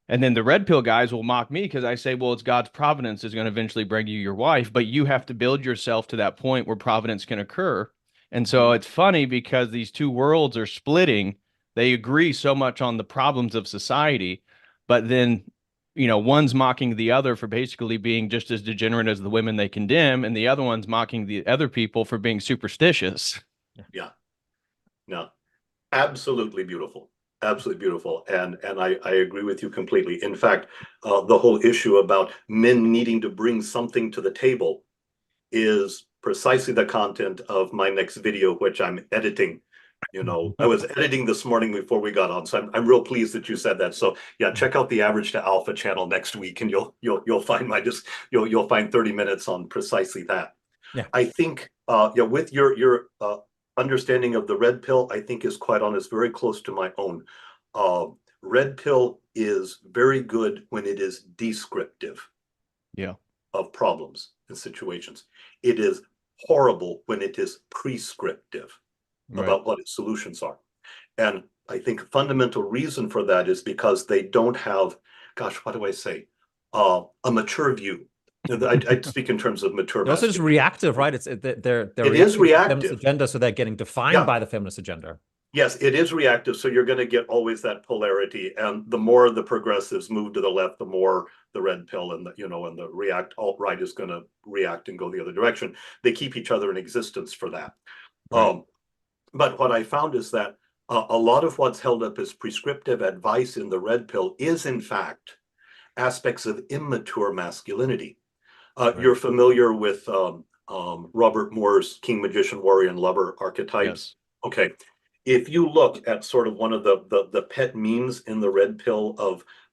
and then the red pill guys will mock me because I say, well, it's God's providence is going to eventually bring you your wife, but you have to build yourself to that point where providence can occur. And so it's funny because these two worlds are splitting. They agree so much on the problems of society, but then, you know, one's mocking the other for basically being just as degenerate as the women they condemn, and the other one's mocking the other people for being superstitious. Yeah. No, absolutely beautiful. Absolutely beautiful. And I agree with you completely. In fact, the whole issue about men needing to bring something to the table is precisely the content of my next video, which I'm editing. You know, I was editing this morning before we got on, so I'm real pleased that you said that. So yeah, check out the Average to Alpha channel next week, and you'll find you'll find 30 minutes on precisely that. Yeah. I think yeah, with your understanding of the red pill, I think is quite honest, very close to my own. Red pill is very good when it is descriptive. Yeah. Of problems and situations. It is horrible when it is prescriptive about what its solutions are. And I think a fundamental reason for that is because they don't have, gosh, what do I say? A mature view. I speak in terms of mature. They're also just reactive, right? They're it is reactive. Feminist agenda, so they're getting defined by the feminist agenda. Yes, it is reactive. So you're going to get always that polarity, and the more the progressives move to the left, the more the red pill and the and the alt-right is going to react and go the other direction. They keep each other in existence for that. Right. But what I found is that a lot of what's held up as prescriptive advice in the red pill is, in fact, aspects of immature masculinity. You're familiar with Robert Moore's King, Magician, Warrior, and Lover archetypes? Yes. Okay. If you look at sort of one of the pet memes in the red pill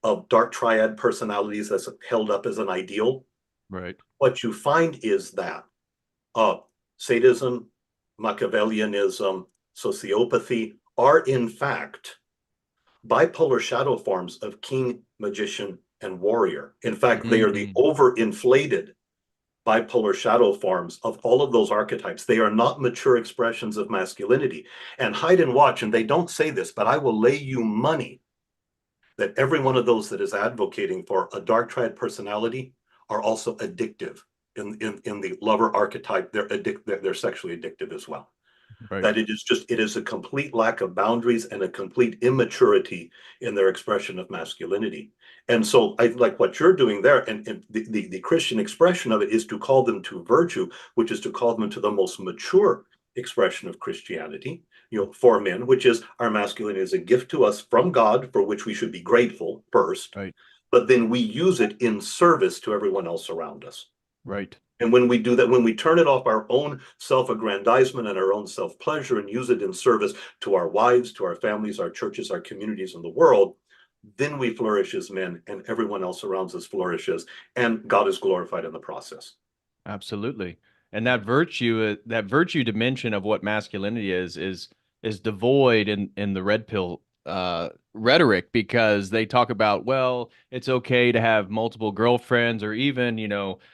of dark triad personalities that's held up as an ideal, what you find is that sadism, Machiavellianism, sociopathy are in fact bipolar shadow forms of king, magician, and warrior. In fact, they are the overinflated bipolar shadow forms of all of those archetypes. They are not mature expressions of masculinity. And hide and watch, and they don't say this, but I will lay you money that every one of those that is advocating for a dark triad personality are also addictive. In the lover archetype, they're sexually addictive as well. That it is a complete lack of boundaries and a complete immaturity in their expression of masculinity. And so I like what you're doing there, and the Christian expression of it is to call them to virtue, which is to call them to the most mature expression of Christianity, for men, which is our masculinity is a gift to us from God, for which we should be grateful first, Right. but then we use it in service to everyone else around us. Right. And when we do that, when we turn it off our own self-aggrandizement and our own self-pleasure and use it in service to our wives, to our families, our churches, our communities, and the world, then we flourish as men, and everyone else around us flourishes, and God is glorified in the process. Absolutely. And that virtue dimension of what masculinity is devoid in the red pill rhetoric, because they talk about, well, it's okay to have multiple girlfriends, or even,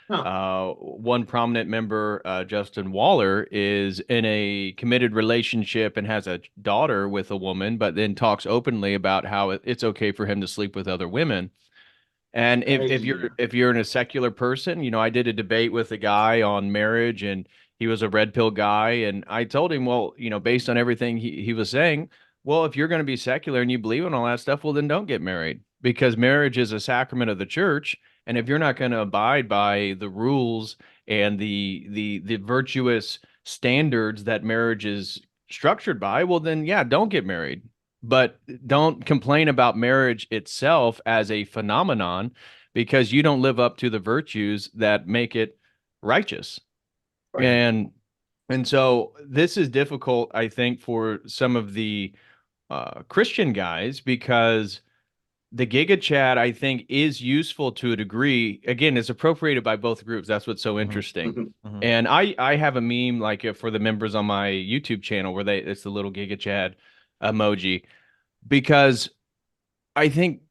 one prominent member, Justin Waller, is in a committed relationship and has a daughter with a woman, but then talks openly about how it's okay for him to sleep with other women. And if you're in a secular person, I did a debate with a guy on marriage, and he was a red pill guy, and I told him, well, based on everything he was saying, well, if you're going to be secular and you believe in all that stuff, well, then don't get married, because marriage is a sacrament of the church, and if you're not going to abide by the rules and the virtuous standards that marriage is structured by, well, then yeah, don't get married. But don't complain about marriage itself as a phenomenon, because you don't live up to the virtues that make it righteous. Right. And so this is difficult, I think, for some of the Christian guys, because the GigaChad, I think, is useful to a degree. Again, it's appropriated by both groups. That's what's so interesting. And I have a meme like for the members on my YouTube channel where it's the little GigaChad emoji, because I think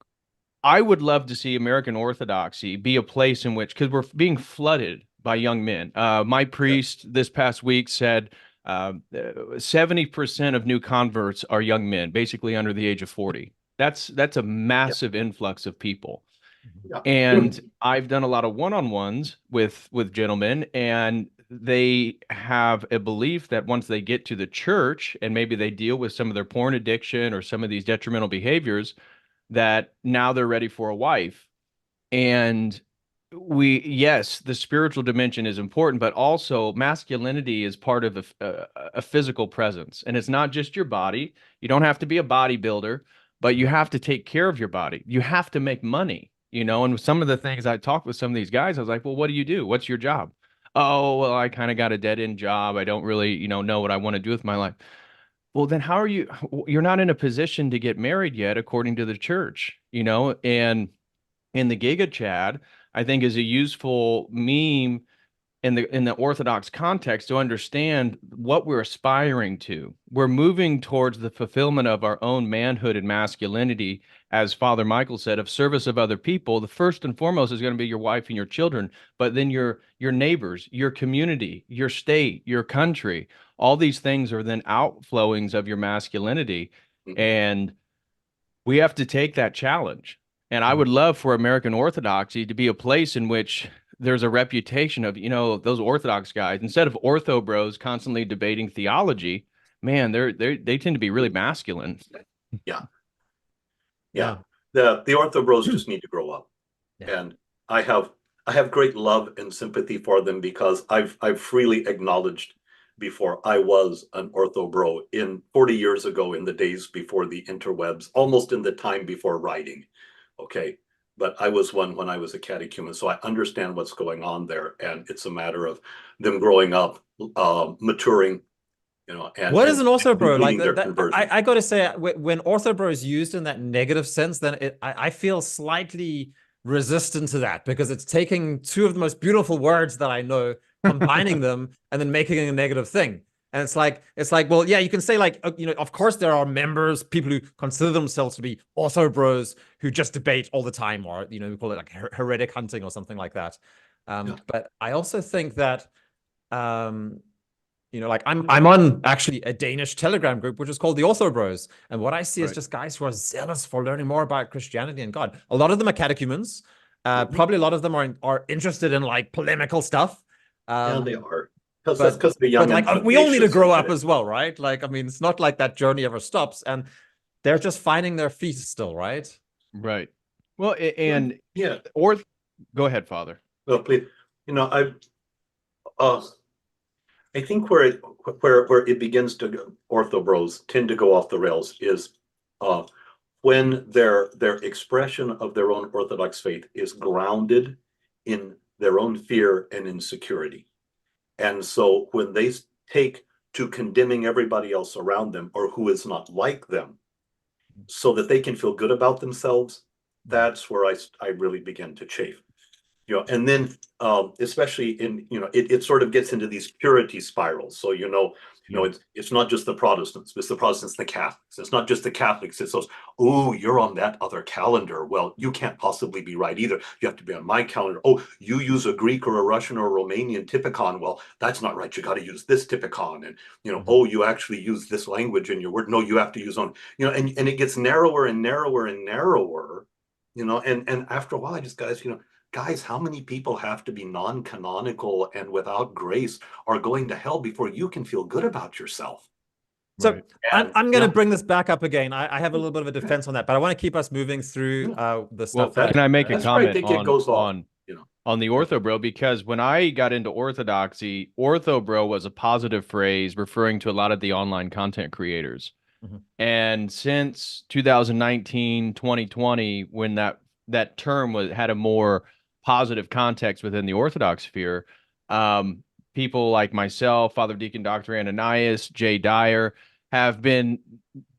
I would love to see American Orthodoxy be a place in which, because we're being flooded by young men. My priest this past week said 70% of new converts are young men, basically under the age of 40. That's a massive influx of people. And I've done a lot of one-on-ones with gentlemen, and they have a belief that once they get to the church and maybe they deal with some of their porn addiction or some of these detrimental behaviors, that now they're ready for a wife. And yes, the spiritual dimension is important, but also masculinity is part of a physical presence. And it's not just your body. You don't have to be a bodybuilder, but you have to take care of your body. You have to make money, and some of the things I talked with some of these guys, I was like, well, what do you do? What's your job? Oh, well, I kind of got a dead end job. I don't really, know what I want to do with my life. Well, then how are you're not in a position to get married yet, according to the church, and in the GigaChad, I think is a useful meme in the Orthodox context to understand what we're aspiring to. We're moving towards the fulfillment of our own manhood and masculinity, as Father Michael said, of service of other people. The first and foremost is going to be your wife and your children, but then your neighbors, your community, your state, your country. All these things are then outflowings of your masculinity, and we have to take that challenge. And I would love for American Orthodoxy to be a place in which there's a reputation of, those Orthodox guys, instead of Ortho Bros constantly debating theology, man, they tend to be really masculine. Yeah. The Ortho Bros just need to grow up. And I have great love and sympathy for them, because I've freely acknowledged before I was an Ortho Bro 40 years ago, in the days before the interwebs, almost in the time before writing. Okay. But I was one when I was a catechumen, so I understand what's going on there, and it's a matter of them growing up, maturing, and what is an Ortho Bro? Like I got to say, when Ortho Bro is used in that negative sense, then I feel slightly resistant to that, because it's taking two of the most beautiful words that I know, combining them, and then making it a negative thing. And it's like, well, yeah, you can say like, of course there are members, people who consider themselves to be Ortho Bros who just debate all the time, or, we call it like heretic hunting or something like that. But I also think that, like I'm on actually a Danish Telegram group, which is called the Ortho Bros. And what I see is just guys who are zealous for learning more about Christianity and God. A lot of them are catechumens. Probably a lot of them are interested in like polemical stuff. Yeah, they are. Because the young, but like we all need to grow up as well, right? Like, I mean, it's not like that journey ever stops, and they're just finding their feet still, right? Right. Well, and Yeah. or go ahead, Father. Well, please. Uh, I think where it begins to go, Ortho Bros tend to go off the rails is uh, when their expression of their own Orthodox faith is grounded in their own fear and insecurity. And so when they take to condemning everybody else around them or who is not like them so that they can feel good about themselves, that's where I really begin to chafe. And then especially in, it sort of gets into these purity spirals. So, it's not just the Protestants, it's the Protestants, the Catholics. It's not just the Catholics, it's those, oh, you're on that other calendar. Well, you can't possibly be right either. You have to be on my calendar. Oh, you use a Greek or a Russian or a Romanian typicon. Well, that's not right. You got to use this typicon. And, oh, you actually use this language in your word. No, you have to use on, and it gets narrower and narrower and narrower, and after a while, I just, guys, how many people have to be non-canonical and without grace are going to hell before you can feel good about yourself? So Right. I'm going to bring this back up again. I have a little bit of a defense on that, but I want to keep us moving through the stuff. Can I make a that's where I comment think it goes off, on the Ortho Bro? Because when I got into Orthodoxy, Ortho Bro was a positive phrase referring to a lot of the online content creators. And since 2019, 2020, when that term had a more positive context within the Orthodox sphere, people like myself, Father Deacon Dr. Ananias, Jay Dyer, have been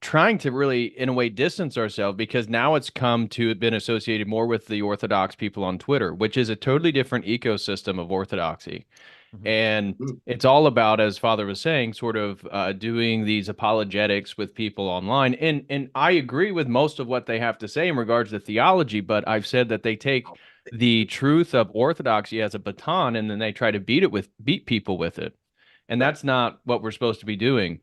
trying to really, in a way, distance ourselves, because now it's come to been associated more with the Orthodox people on Twitter, which is a totally different ecosystem of Orthodoxy. And it's all about, as Father was saying, sort of doing these apologetics with people online. And I agree with most of what they have to say in regards to theology, but I've said that they take the truth of Orthodoxy as a baton and then they try to beat people with it. And that's not what we're supposed to be doing.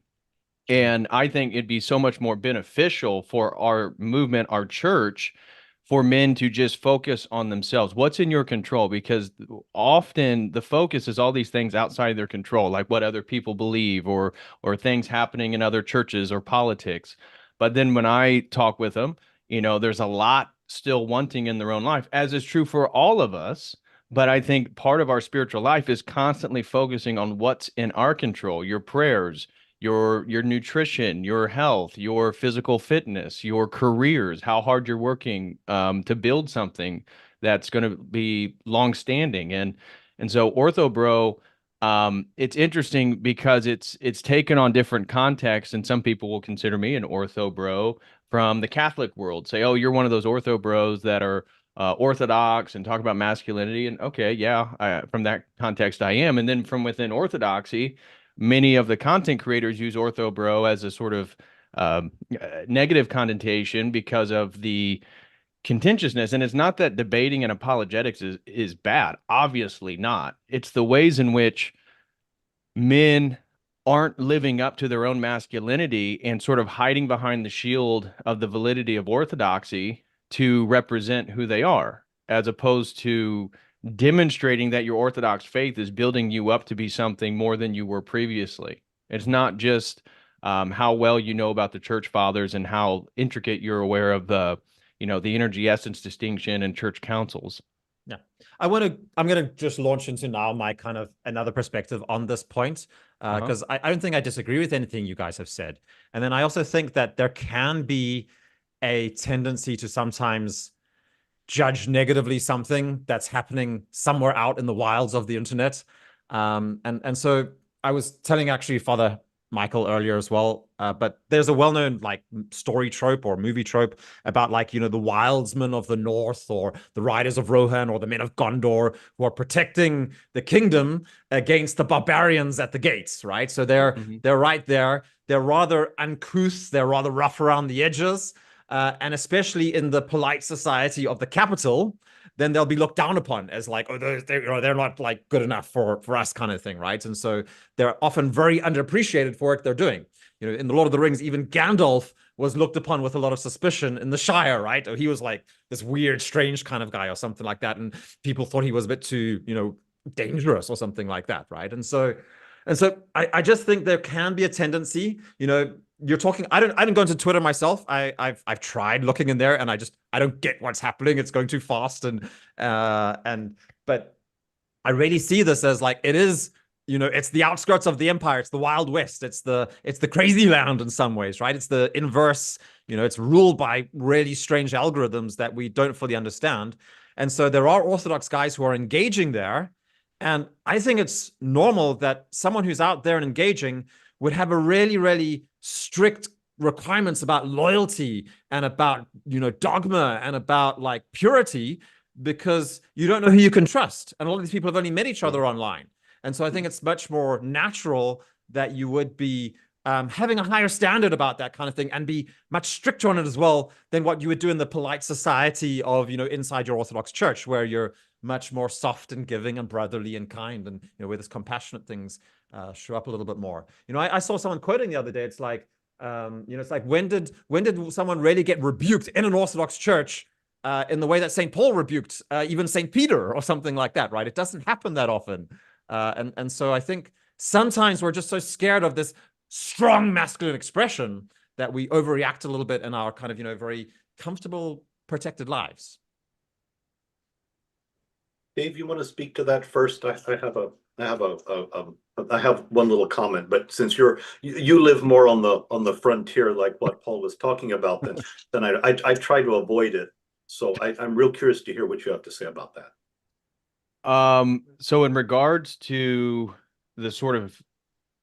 And I think it'd be so much more beneficial for our movement, our church, for men to just focus on themselves. What's in your control? Because often the focus is all these things outside of their control, like what other people believe or things happening in other churches or politics. But then when I talk with them, there's a lot still wanting in their own life, as is true for all of us. But I think part of our spiritual life is constantly focusing on what's in our control, your prayers, your nutrition, your health, your physical fitness, your careers, how hard you're working to build something that's going to be long-standing. And so Ortho Bro, it's interesting because it's taken on different contexts, and some people will consider me an Ortho Bro from the Catholic world. Say, oh, you're one of those Ortho Bros that are Orthodox and talk about masculinity. And okay, yeah, from that context, I am. And then from within Orthodoxy, many of the content creators use Ortho Bro as a sort of negative connotation because of the contentiousness. And it's not that debating and apologetics is bad. Obviously not. It's the ways in which men aren't living up to their own masculinity and sort of hiding behind the shield of the validity of orthodoxy to represent who they are, as opposed to demonstrating that your Orthodox faith is building you up to be something more than you were previously. It's not just how well you know about the church fathers and how intricate you're aware of the energy essence distinction and church councils. Yeah, I'm going to just launch into now my kind of another perspective on this point, because I don't think I disagree with anything you guys have said. And then I also think that there can be a tendency to sometimes judge negatively something that's happening somewhere out in the wilds of the internet. And so I was telling actually Father Michael earlier as well, but there's a well-known like story trope or movie trope about like, the wildsmen of the north or the riders of Rohan or the men of Gondor who are protecting the kingdom against the barbarians at the gates, right? So they're right there. They're rather uncouth. They're rather rough around the edges. And especially in the polite society of the capital, then they'll be looked down upon as like, oh, they're not like good enough for us kind of thing, right? And so they're often very underappreciated for what they're doing. In the Lord of the Rings, even Gandalf was looked upon with a lot of suspicion in the Shire, right? Or he was like this weird, strange kind of guy or something like that. And people thought he was a bit too, dangerous or something like that, right? And so I just think there can be a tendency, you're talking. I don't go into Twitter myself. I've tried looking in there, and I don't get what's happening. It's going too fast, but I really see this as like it is. It's the outskirts of the empire. It's the Wild West. It's the crazy land in some ways, right? It's the inverse. It's ruled by really strange algorithms that we don't fully understand. And so there are Orthodox guys who are engaging there. And I think it's normal that someone who's out there and engaging would have a really, really strict requirements about loyalty and about, dogma and about like purity, because you don't know who you can trust. And a lot of these people have only met each other online. And so I think it's much more natural that you would be having a higher standard about that kind of thing and be much stricter on it as well than what you would do in the polite society of, inside your Orthodox church, where you're much more soft and giving and brotherly and kind, and, where this compassionate things show up a little bit more. I saw someone quoting the other day, it's like, it's like, when did someone really get rebuked in an Orthodox church in the way that St. Paul rebuked even St. Peter or something like that, right? It doesn't happen that often. And so I think sometimes we're just so scared of this strong masculine expression that we overreact a little bit in our kind of, very comfortable, protected lives. Dave, you want to speak to that first? I have one little comment, but since you live more on the frontier, like what Paul was talking about, then I try to avoid it. So I'm real curious to hear what you have to say about that. So in regards to the sort of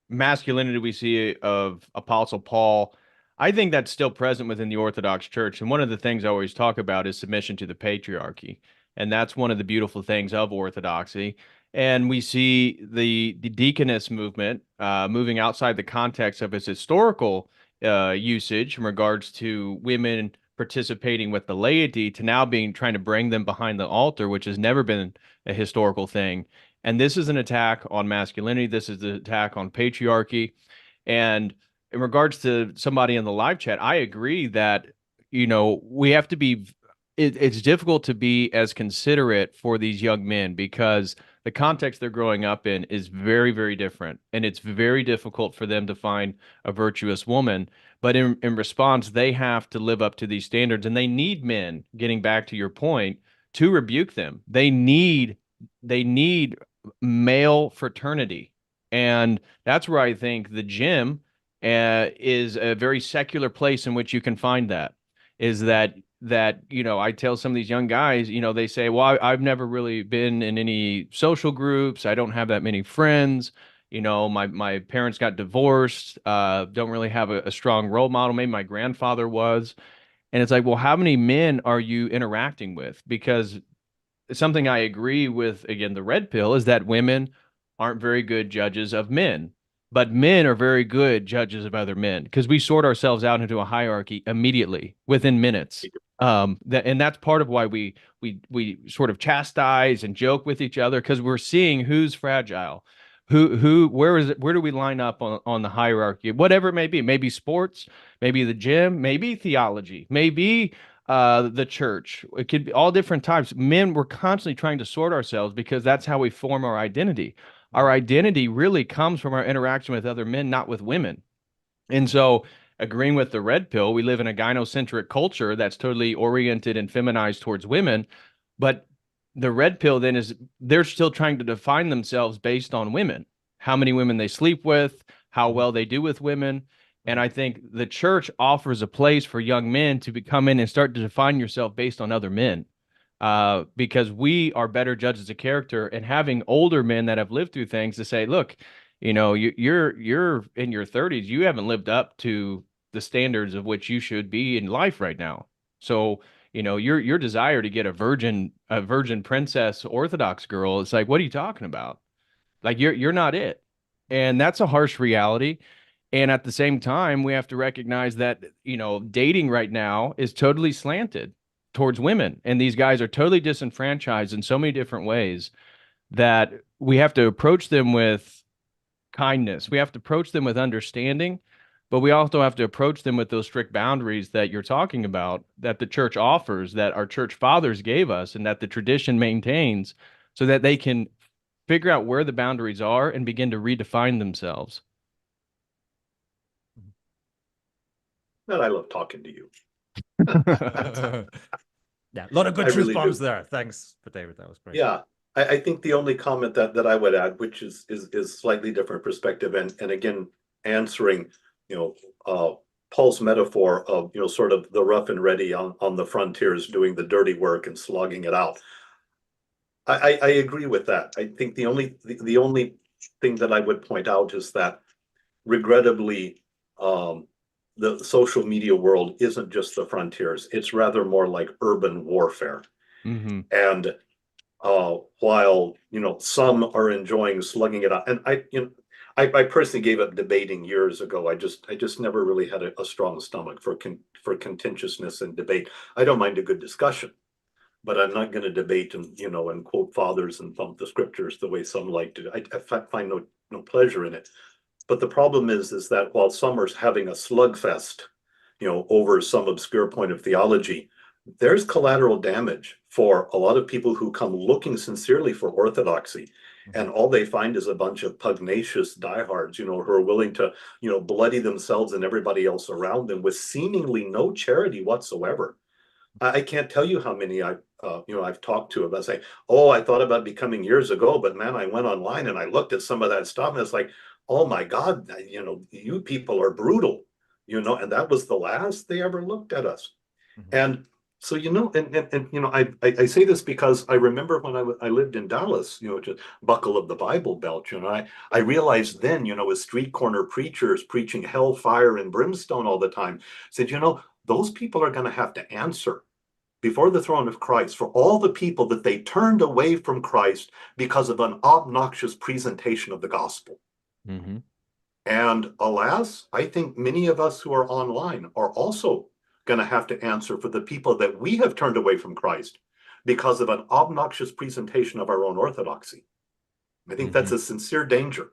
masculinity we see of Apostle Paul, I think that's still present within the Orthodox Church. And one of the things I always talk about is submission to the patriarchy. And that's one of the beautiful things of Orthodoxy. And we see the deaconess movement moving outside the context of its historical usage in regards to women participating with the laity to now trying to bring them behind the altar, which has never been a historical thing. And this is an attack on masculinity. This is an attack on patriarchy. And in regards to somebody in the live chat, I agree that, we have to be, it's difficult to be as considerate for these young men because the context they're growing up in is very, very different. And it's very difficult for them to find a virtuous woman. But in response, they have to live up to these standards, and they need men, getting back to your point, to rebuke them. They need male fraternity. And that's where I think the gym is a very secular place in which you can find that. Is that I tell some of these young guys, they say, well, I've never really been in any social groups. I don't have that many friends. My parents got divorced, don't really have a strong role model. Maybe my grandfather was. And it's like, well, how many men are you interacting with? Because something I agree with, again, the red pill, is that women aren't very good judges of men, but men are very good judges of other men because we sort ourselves out into a hierarchy immediately within minutes. And that's part of why we sort of chastise and joke with each other, because we're seeing who's fragile, where do we line up on the hierarchy, whatever it may be, maybe sports, maybe the gym, maybe theology, maybe the church. It could be all different types. Men, we're constantly trying to sort ourselves because that's how we form our identity. Our identity really comes from our interaction with other men, not with women. And so, agreeing with the red pill, we live in a gynocentric culture that's totally oriented and feminized towards women. But the red pill then is they're still trying to define themselves based on women, how many women they sleep with, how well they do with women. And I think the church offers a place for young men to come in and start to define yourself based on other men, because we are better judges of character, and having older men that have lived through things to say, look, you're in your 30s, you haven't lived up to the standards of which you should be in life right now. So, your desire to get a virgin princess Orthodox girl, it's like, what are you talking about? Like, you're not it. And that's a harsh reality. And at the same time, we have to recognize that, dating right now is totally slanted towards women. And these guys are totally disenfranchised in so many different ways that we have to approach them with kindness. We have to approach them with understanding, but we also have to approach them with those strict boundaries that you're talking about, that the church offers, that our church fathers gave us, and that the tradition maintains, so that they can figure out where the boundaries are and begin to redefine themselves. that I love talking to you. Yeah, a lot of good I truth really bombs do. there. Thanks for David. That was great. Yeah, I think the only comment that I would add, which is slightly different perspective, and again answering, you know, Paul's metaphor of, you know, sort of the rough and ready on the frontiers doing the dirty work and slogging it out. I agree with that. I think the only thing that I would point out is that regrettably, the social media world isn't just the frontiers. It's rather more like urban warfare. Mm-hmm. And while, you know, some are enjoying slugging it out, and I personally gave up debating years ago. I just never really had a strong stomach for contentiousness and debate. I don't mind a good discussion, but I'm not going to debate and, you know, and quote fathers and thump the scriptures the way some like to. I find no pleasure in it. But the problem is that while some are having a slugfest, you know, over some obscure point of theology, there's collateral damage for a lot of people who come looking sincerely for orthodoxy. And all they find is a bunch of pugnacious diehards, you know, who are willing to, you know, bloody themselves and everybody else around them with seemingly no charity whatsoever. I can't tell you how many I've talked to about saying, "Oh, I thought about becoming years ago, but man, I went online and I looked at some of that stuff, and it's like, oh my God, you know, you people are brutal, you know." And that was the last they ever looked at us. And so, you know, and you know, I say this because I remember when I lived in Dallas, you know, just buckle of the Bible Belt, you know, I realized then, you know, with street corner preachers preaching hell, fire, and brimstone all the time, said, you know, those people are going to have to answer before the throne of Christ for all the people that they turned away from Christ because of an obnoxious presentation of the gospel. Mm-hmm. And alas, I think many of us who are online are also going to have to answer for the people that we have turned away from Christ because of an obnoxious presentation of our own orthodoxy. I think that's a sincere danger.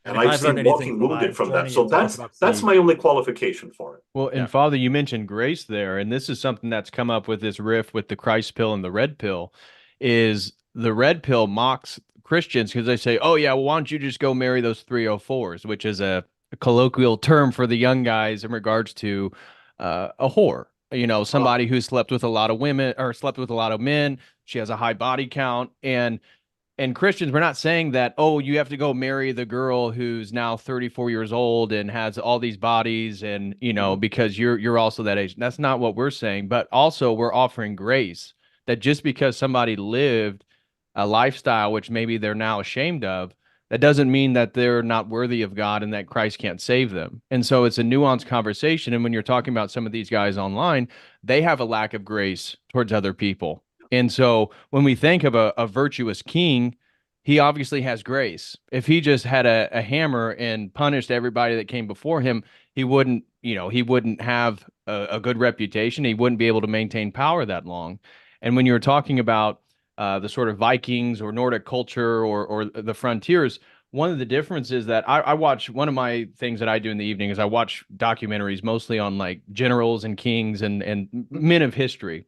And And if I've I've learned seen anything walking from my wounded from that. journey So into that's Orthodoxy, my only qualification for it. Well, and Yeah. Father, you mentioned grace there, and this is something that's come up with this riff with the Christ pill and the red pill, is the red pill mocks Christians because they say, "Oh yeah, well, why don't you just go marry those 304s," which is a colloquial term for the young guys in regards to a whore. You know, somebody who slept with a lot of women or slept with a lot of men. She has a high body count, and Christians, we're not saying that, oh, you have to go marry the girl who's now 34 years old and has all these bodies and, you know, because you're also that age. That's not what we're saying. But also we're offering grace that just because somebody lived a lifestyle which maybe they're now ashamed of, that doesn't mean that they're not worthy of God and that Christ can't save them. And so it's a nuanced conversation. And when you're talking about some of these guys online, they have a lack of grace towards other people. And so when we think of a virtuous king, he obviously has grace. If he just had a hammer and punished everybody that came before him, he wouldn't, you know, he wouldn't have a good reputation. He wouldn't be able to maintain power that long. And when you were talking about the sort of Vikings or Nordic culture or the frontiers, one of the differences that I watch, one of my things that I do in the evening is I watch documentaries mostly on like generals and kings and men of history.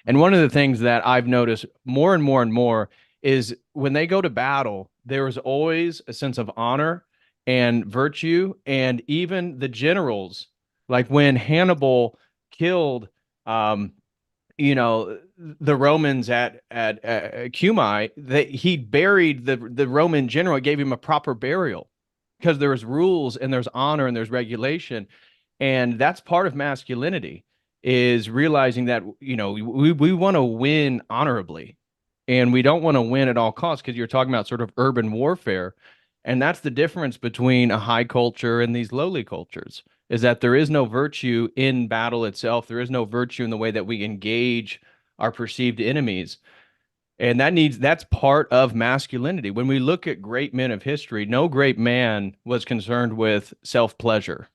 And one of the things that I've noticed more and more and more is when they go to battle, there is always a sense of honor and virtue. And even the generals, like when Hannibal killed, you know, the Romans at Cumae, that he buried the Roman general, gave him a proper burial because there's rules and there's honor and there's regulation. And that's part of masculinity is realizing that, you know, we want to win honorably and we don't want to win at all costs because you're talking about sort of urban warfare. And that's the difference between a high culture and these lowly cultures is that there is no virtue in battle itself. There is no virtue in the way that we engage our perceived enemies. And that's part of masculinity. When we look at great men of history, no great man was concerned with self-pleasure.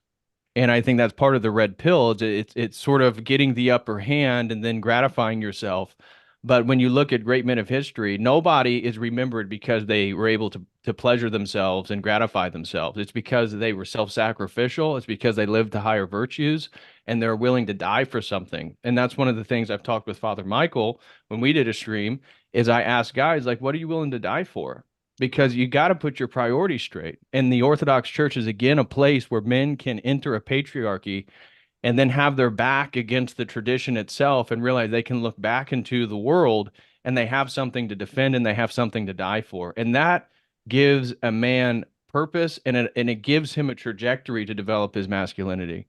And I think that's part of the red pill. It's sort of getting the upper hand and then gratifying yourself. But when you look at great men of history, nobody is remembered because they were able to pleasure themselves and gratify themselves. It's because they were self-sacrificial. It's because they lived to higher virtues and they're willing to die for something. And that's one of the things I've talked with Father Michael when we did a stream is I asked guys, like, what are you willing to die for? Because you got to put your priorities straight. And the Orthodox Church is again a place where men can enter a patriarchy and then have their back against the tradition itself and realize they can look back into the world and they have something to defend and they have something to die for. And that gives a man purpose, and it gives him a trajectory to develop his masculinity.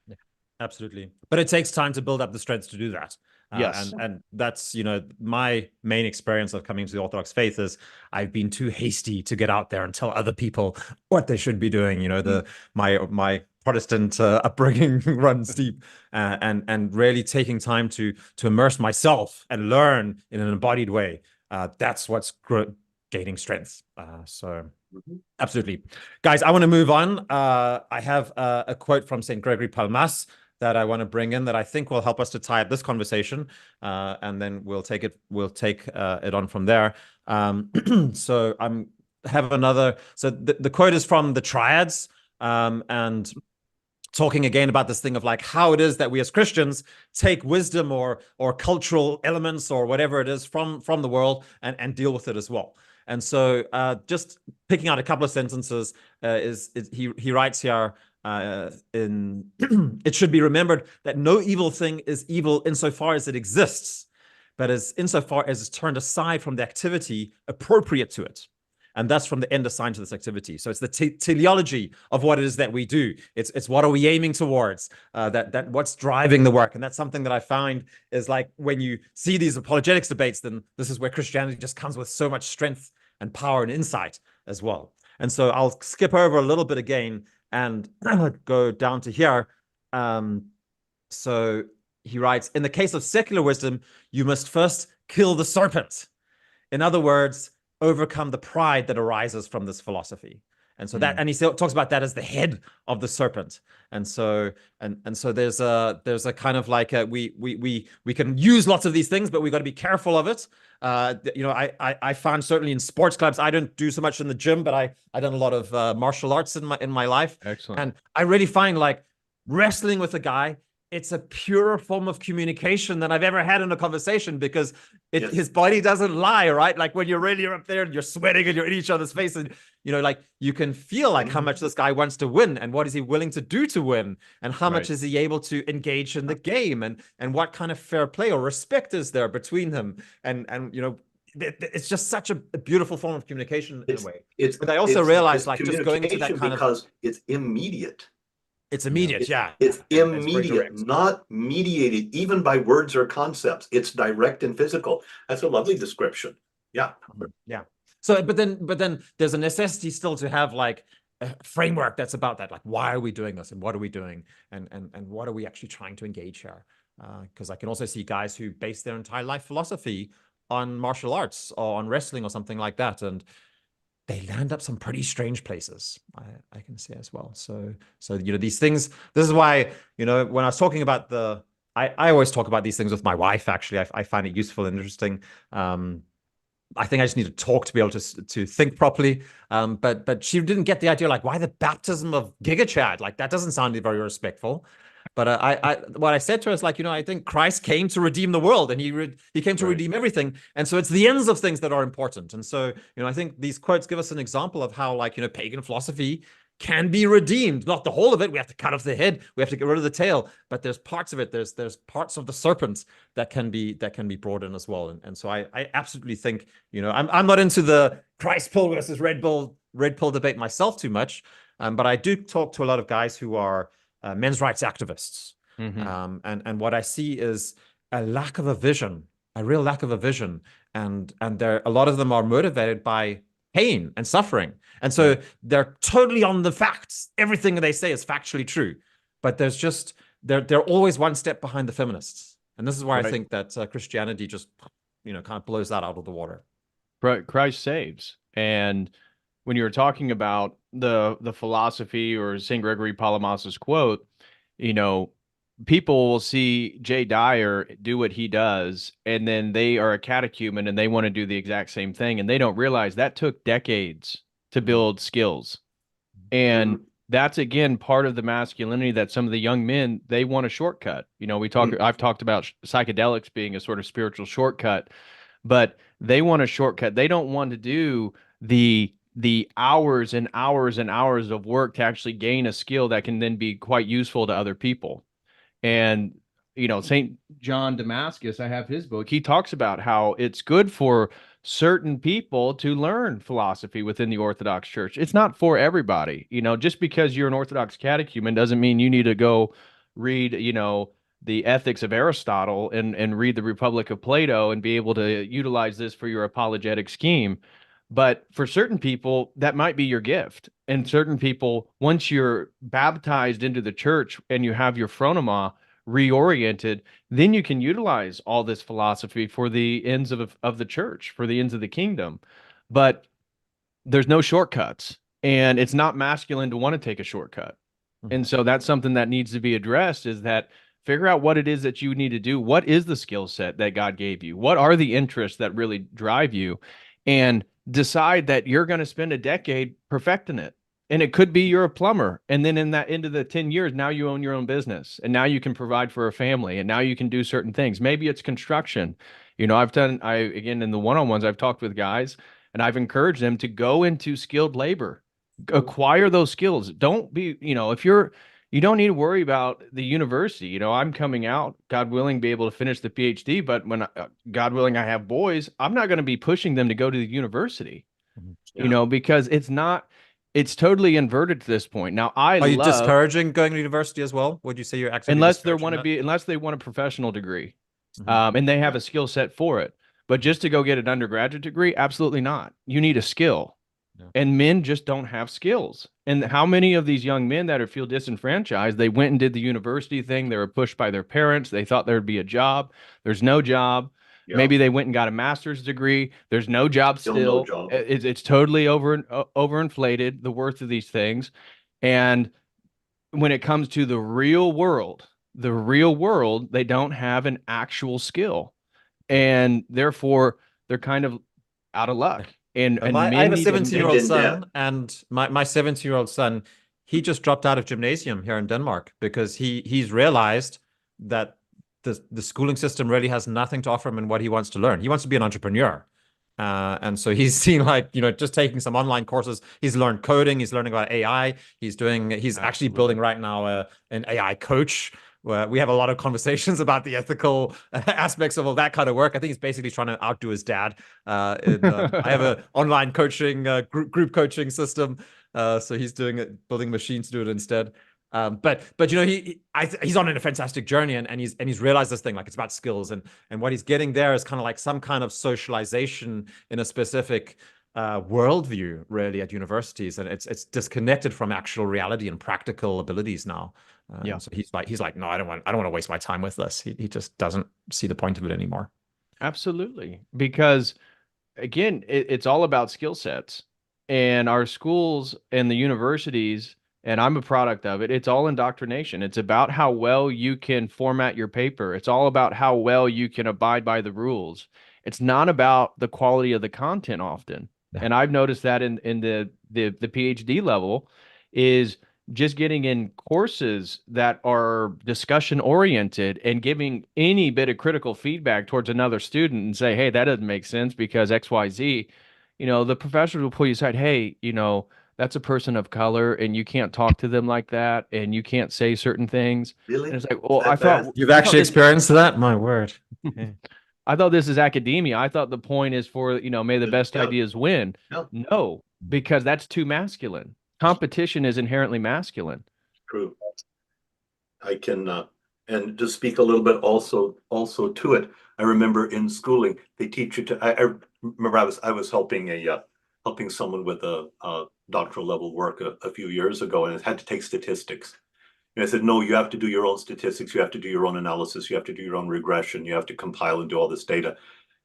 Yeah, absolutely. But it takes time to build up the strength to do that. Yes. And that's, my main experience of coming to the Orthodox faith is I've been too hasty to get out there and tell other people what they should be doing. My Protestant upbringing runs deep, and really taking time to immerse myself and learn in an embodied way. That's what's gaining strength. Absolutely. Guys, I want to move on. I have a quote from St. Gregory Palamas that I want to bring in that I think will help us to tie up this conversation, and then we'll take it on from there. So the quote is from the Triads, and talking again about this thing of like how it is that we as Christians take wisdom or cultural elements or whatever it is from the world and deal with it as well. And so just picking out a couple of sentences, he writes here, it should be remembered that no evil thing is evil insofar as it exists, but as insofar as it's turned aside from the activity appropriate to it. And that's from the end assigned to this activity. So it's the teleology of what it is that we do. It's what are we aiming towards, that what's driving the work. And that's something that I find is like when you see these apologetics debates, then this is where Christianity just comes with so much strength and power and insight as well. And so I'll skip over a little bit again and go down to here. So he writes, in the case of secular wisdom, you must first kill the serpent. In other words, overcome the pride that arises from this philosophy. And so and he talks about that as the head of the serpent. And so there's a kind of like we can use lots of these things, but we've got to be careful of it. I found certainly in sports clubs, I don't do so much in the gym, but I done a lot of martial arts in my life. Excellent. And I really find like wrestling with a guy, it's a purer form of communication than I've ever had in a conversation, because his body doesn't lie, right? Like when you're up there and you're sweating and you're in each other's face, and like you can feel like how much this guy wants to win and what is he willing to do to win, and how much is he able to engage in the game, and what kind of fair play or respect is there between him, and it's just such a beautiful form of communication in a way. But I also realized like just going into that kind because it's immediate. It's immediate, yeah. It's immediate, not mediated even by words or concepts. It's direct and physical. That's a lovely description. Yeah. Yeah. So, but then there's a necessity still to have like a framework that's about that. Like, why are we doing this, and what are we doing, and what are we actually trying to engage here? Because I can also see guys who base their entire life philosophy on martial arts or on wrestling or something like that, and they land up some pretty strange places, I can say as well. So these things, this is why, when I was talking about I always talk about these things with my wife, actually. I find it useful and interesting. I think I just need to talk to be able to think properly. But she didn't get the idea, like, why the baptism of GigaChad? Like, that doesn't sound very respectful. But what I said to her is like, I think Christ came to redeem the world, and he came to redeem everything. And so it's the ends of things that are important. And so, I think these quotes give us an example of how, like, pagan philosophy can be redeemed. Not the whole of it. We have to cut off the head. We have to get rid of the tail. But there's parts of it. There's parts of the serpent that can be brought in as well. And so I absolutely think, I'm not into the Christ pill versus red pill debate myself too much. But I do talk to a lot of guys who are men's rights activists. And what I see is a lack of a vision, a real lack of a vision. And a lot of them are motivated by pain and suffering. And so they're totally on the facts. Everything they say is factually true. But there's just, they're always one step behind the feminists. And this is why I think that Christianity just, kind of blows that out of the water. Christ saves. And when you were talking about the philosophy or St. Gregory Palamas's quote, people will see Jay Dyer do what he does, and then they are a catechumen and they want to do the exact same thing, and they don't realize that took decades to build skills. And that's, again, part of the masculinity that some of the young men, they want a shortcut. I've talked about psychedelics being a sort of spiritual shortcut, but they want a shortcut. They don't want to do the hours and hours and hours of work to actually gain a skill that can then be quite useful to other people. And, you know, St. John Damascus, I have his book. He talks about how it's good for certain people to learn philosophy within the Orthodox Church. It's not for everybody. You know, just because you're an Orthodox catechumen doesn't mean you need to go read, you know, the Ethics of Aristotle and read the Republic of Plato and be able to utilize this for your apologetic scheme. But for certain people, that might be your gift. And certain people, once you're baptized into the church and you have your phronema reoriented, then you can utilize all this philosophy for the ends of the church, for the ends of the kingdom. But there's no shortcuts, and it's not masculine to want to take a shortcut. And so that's something that needs to be addressed, is that figure out what it is that you need to do. What is the skill set that God gave you? What are the interests that really drive you? And decide that you're going to spend a decade perfecting it. And it could be you're a plumber. And then in that end of the 10 years, now you own your own business and now you can provide for a family and now you can do certain things. Maybe it's construction. You know, again, in the one-on-ones, I've talked with guys and I've encouraged them to go into skilled labor, acquire those skills. Don't be, you know, you don't need to worry about the university. You know, I'm coming out, God willing, be able to finish the PhD. But when, God willing, I have boys, I'm not going to be pushing them to go to the university, you know, because it's totally inverted to this point. Now, Are you discouraging going to university as well? Would you say you're actively unless they want a professional degree, and they have a skill set for it. But just to go get an undergraduate degree, absolutely not. You need a skill. And men just don't have skills. And how many of these young men that feel disenfranchised, they went and did the university thing. They were pushed by their parents. They thought there'd be a job. There's no job. Yeah. Maybe they went and got a master's degree. There's no job still. No job. It's totally overinflated, the worth of these things. And when it comes to the real world, they don't have an actual skill. And therefore, they're kind of out of luck. And I have a 17-year-old son, and my 17-year-old son, he just dropped out of gymnasium here in Denmark because he's realized that the schooling system really has nothing to offer him in what he wants to learn. He wants to be an entrepreneur. And so he's seen, like, you know, just taking some online courses. He's learned coding. He's learning about AI. He's actually building right now an AI coach. Where we have a lot of conversations about the ethical aspects of all that kind of work. I think he's basically trying to outdo his dad. I have an online coaching group coaching system, so he's doing it, building machines to do it instead. But you know, he's on a fantastic journey, and he's realized this thing, like, it's about skills, and what he's getting there is kind of like some kind of socialization in a specific worldview, really, at universities, and it's disconnected from actual reality and practical abilities now. Yeah. So he's like, no, I don't want to waste my time with this. He just doesn't see the point of it anymore. Absolutely, because again, it's all about skill sets, and our schools and the universities, and I'm a product of it. It's all indoctrination. It's about how well you can format your paper. It's all about how well you can abide by the rules. It's not about the quality of the content often. Yeah. And I've noticed that in the PhD level is just getting in courses that are discussion oriented and giving any bit of critical feedback towards another student and say, hey, that doesn't make sense because XYZ, you know, the professor will pull you aside. Hey, you know, that's a person of color and you can't talk to them like that. And you can't say certain things. Really? And it's like, well, I thought you've actually experienced that. My word. I thought this is academia. I thought the point is for, you know, may the best ideas win. No, because that's too masculine. Competition is inherently masculine. True. I can, and to speak a little bit also to it. I remember in schooling they teach you to. I remember I was helping someone with a doctoral level work a few years ago, and it had to take statistics. And I said, no, you have to do your own statistics. You have to do your own analysis. You have to do your own regression. You have to compile and do all this data.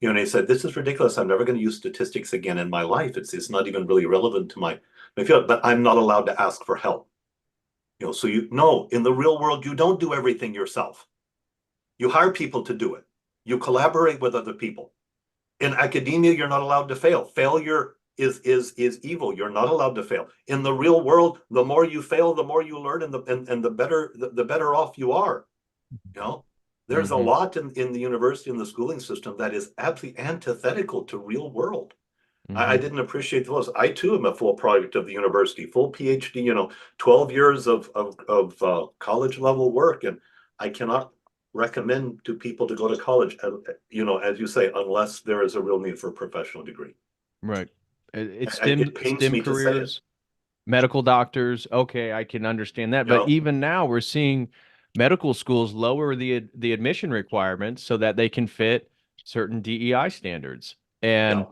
You know, and they said, this is ridiculous. I'm never going to use statistics again in my life. It's not even really relevant to my field, but I'm not allowed to ask for help. You know, so in the real world, you don't do everything yourself. You hire people to do it. You collaborate with other people. In academia, you're not allowed to fail. Failure is evil. You're not allowed to fail. In the real world, the more you fail, the more you learn, and the better off you are. You know, there's a lot in the university and the schooling system that is absolutely antithetical to real world. I didn't appreciate those. I too am a full product of the university, full PhD. You know, 12 years of college level work, and I cannot recommend to people to go to college, as you say, unless there is a real need for a professional degree. Right. It's It pains STEM me to say it. careers, medical doctors. Okay, I can understand that. But Yeah. even now we're seeing medical schools lower the admission requirements so that they can fit certain DEI standards. And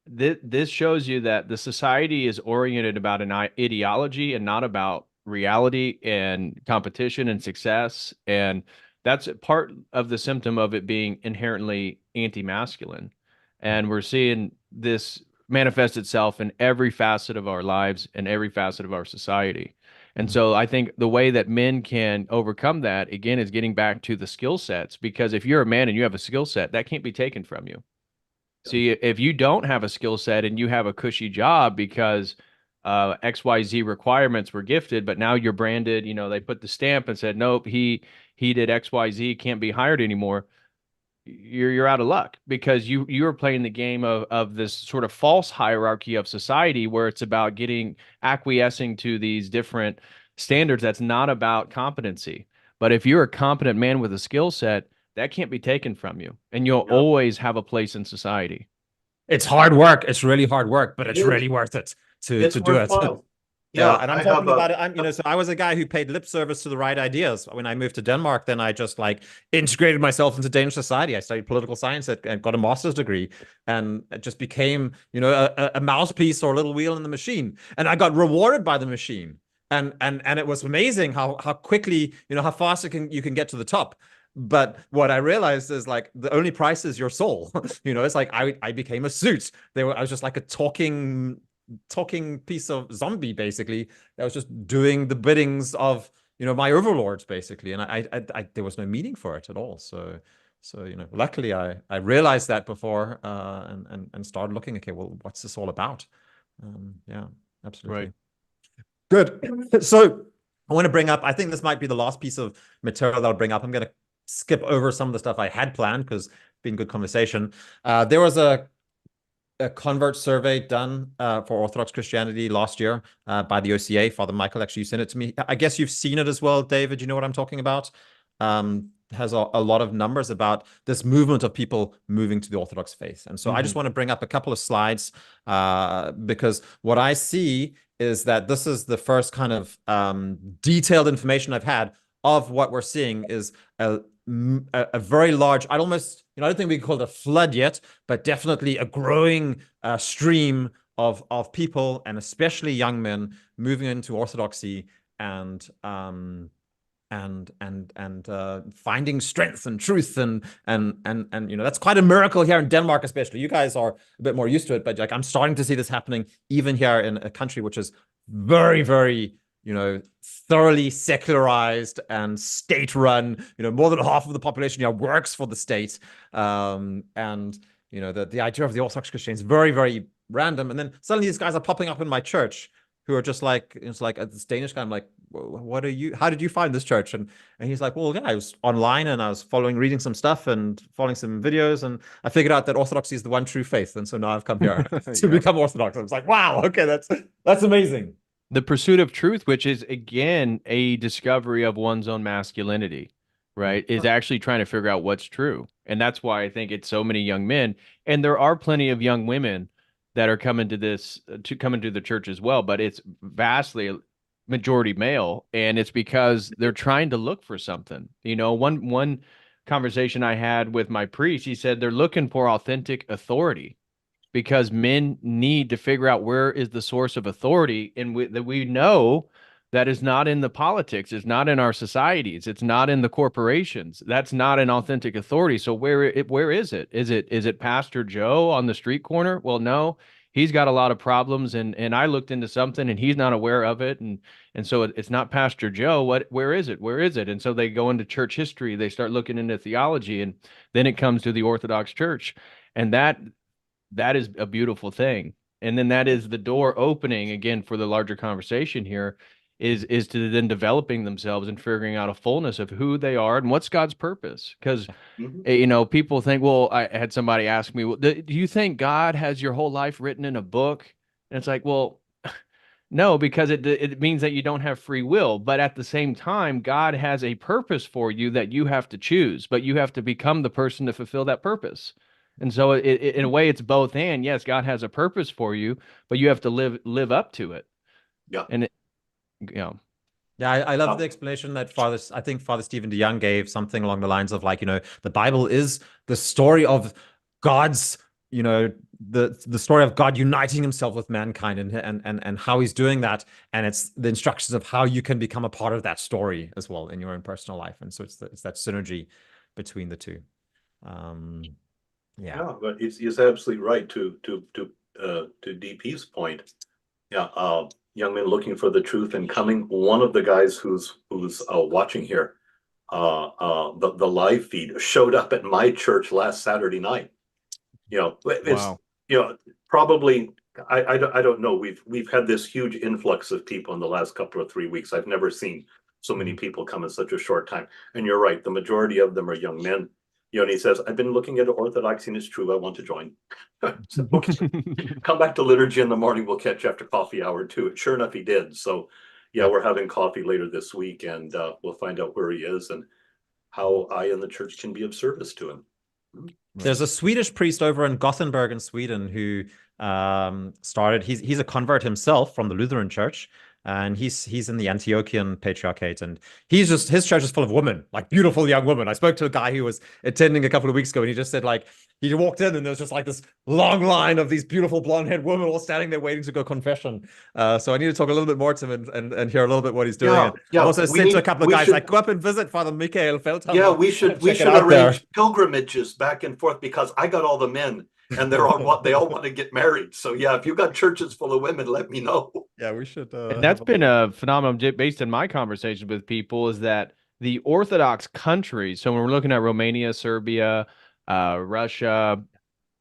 this shows you that the society is oriented about an ideology and not about reality and competition and success. And that's part of the symptom of it being inherently anti-masculine. And we're seeing this manifest itself in every facet of our lives and every facet of our society. And so I think the way that men can overcome that, again, is getting back to the skill sets, because if you're a man and you have a skill set, that can't be taken from you. See, if you don't have a skill set and you have a cushy job because XYZ requirements were gifted, but now you're branded, they put the stamp and said, nope, he did XYZ, can't be hired anymore. You're out of luck, because you're playing the game of this sort of false hierarchy of society where it's about acquiescing to these different standards. That's not about competency. But if you're a competent man with a skill set, that can't be taken from you, and you'll always have a place in society. It's hard work. It's really hard work, but it's It is. really worth it to do it. Yeah, and I'm talking about it. So I was a guy who paid lip service to the right ideas. When I moved to Denmark, then I just integrated myself into Danish society. I studied political science and got a master's degree, and it just became, a mouthpiece or a little wheel in the machine. And I got rewarded by the machine. And it was amazing how quickly, how fast you can get to the top. But what I realized is the only price is your soul. It's I became a suit. I was just like a talking piece of zombie, basically, that was just doing the biddings of my overlords, basically, and I there was no meaning for it at all. So luckily I realized that before and started looking, okay, well, what's this all about? Yeah, absolutely. Right. Good. So I want to bring up, I think this might be the last piece of material that I'll bring up. I'm going to skip over some of the stuff I had planned because it's been good conversation. There was a convert survey done for Orthodox Christianity last year by the OCA. Father Michael actually sent it to me. I guess you've seen it as well, David. You know what I'm talking about? Has a lot of numbers about this movement of people moving to the Orthodox faith. And so I just want to bring up a couple of slides because what I see is that this is the first kind of detailed information I've had of what we're seeing is a very large, I don't think we can call it a flood yet, but definitely a growing stream of people, and especially young men, moving into Orthodoxy and finding strength and truth and that's quite a miracle here in Denmark, especially. You guys are a bit more used to it, but I'm starting to see this happening even here in a country which is very, very thoroughly secularized and state-run. More than half of the population here works for the state, and the idea of the Orthodox Christian is very, very random. And then suddenly these guys are popping up in my church who are just it's like this Danish guy. I'm like, how did you find this church? And he's like, well, yeah, I was online and I was reading some stuff and following some videos, and I figured out that Orthodoxy is the one true faith. And so now I've come here to become Orthodox. I was like, wow, okay, that's amazing. The pursuit of truth, which is, again, a discovery of one's own masculinity, right, is actually trying to figure out what's true. And that's why I think it's so many young men. And there are plenty of young women that are coming to the church as well, but it's vastly majority male. And it's because they're trying to look for something. One conversation I had with my priest, he said they're looking for authentic authority, because men need to figure out where is the source of authority, and we know that is not in the politics, it's not in our societies, it's not in the corporations. That's not an authentic authority. So where is it? Is it Pastor Joe on the street corner? Well, no, he's got a lot of problems, and I looked into something and he's not aware of it, and so it's not Pastor Joe. Where is it? And so they go into church history, they start looking into theology, and then it comes to the Orthodox Church, and that is a beautiful thing. And then that is the door opening again for the larger conversation here, is to then developing themselves and figuring out a fullness of who they are and what's God's purpose. Because people think, well, I had somebody ask me, well, do you think God has your whole life written in a book? And it's like, well, No, because it means that you don't have free will. But at the same time, God has a purpose for you that you have to choose, but you have to become the person to fulfill that purpose. And so in a way, it's both and. Yes, God has a purpose for you, but you have to live up to it. Yeah. And you know, Yeah, I love the explanation that I think Father Stephen DeYoung gave, something along the lines of like, the Bible is the story of God's, the story of God uniting himself with mankind and how he's doing that. And it's the instructions of how you can become a part of that story as well in your own personal life. And so it's that synergy between the two. Yeah. Yeah, but it's absolutely right to DP's point. Yeah, young men looking for the truth and coming. One of the guys who's watching here, the live feed showed up at my church last Saturday night. It's wow. Probably I don't know. We've had this huge influx of people in the last couple of 3 weeks. I've never seen so many people come in such a short time. And you're right, the majority of them are young men. And he says, I've been looking at Orthodoxy and it's true, I want to join. So, okay. Come back to liturgy in the morning, we'll catch after coffee hour too. And sure enough, he did. So yeah, we're having coffee later this week and we'll find out where he is and how I and the church can be of service to him. There's a Swedish priest over in Gothenburg in Sweden who started. He's a convert himself from the Lutheran Church, and he's in the Antiochian Patriarchate, and his church is full of women, like beautiful young women. I spoke to a guy who was attending a couple of weeks ago, and he just said like he walked in and there's just like this long line of these beautiful blonde-haired women all standing there waiting to go confession. So I need to talk a little bit more to him and hear a little bit what he's doing. Yeah, I also said to a couple of guys like, go up and visit Father Michael Feldhammer. Yeah, we should arrange pilgrimages back and forth because I got all the men and they all want to get married. So yeah, if you got churches full of women, let me know. Yeah, we should. And that's been a phenomenon based in my conversations with people is that the Orthodox countries, so when we're looking at Romania, Serbia, Russia,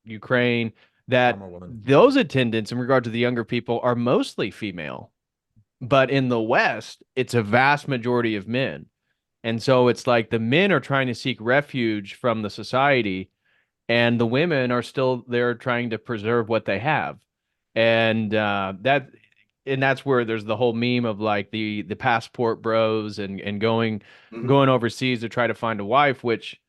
Ukraine, that those attendants in regard to the younger people are mostly female. But in the West, it's a vast majority of men. And so it's like the men are trying to seek refuge from the society, and the women are still there trying to preserve what they have. And that's where there's the whole meme of like the passport bros and going overseas to try to find a wife, which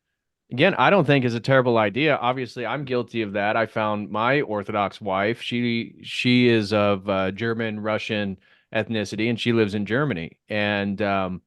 again, I don't think is a terrible idea. Obviously, I'm guilty of that. I found my Orthodox wife. She is of German Russian ethnicity, and she lives in Germany. And I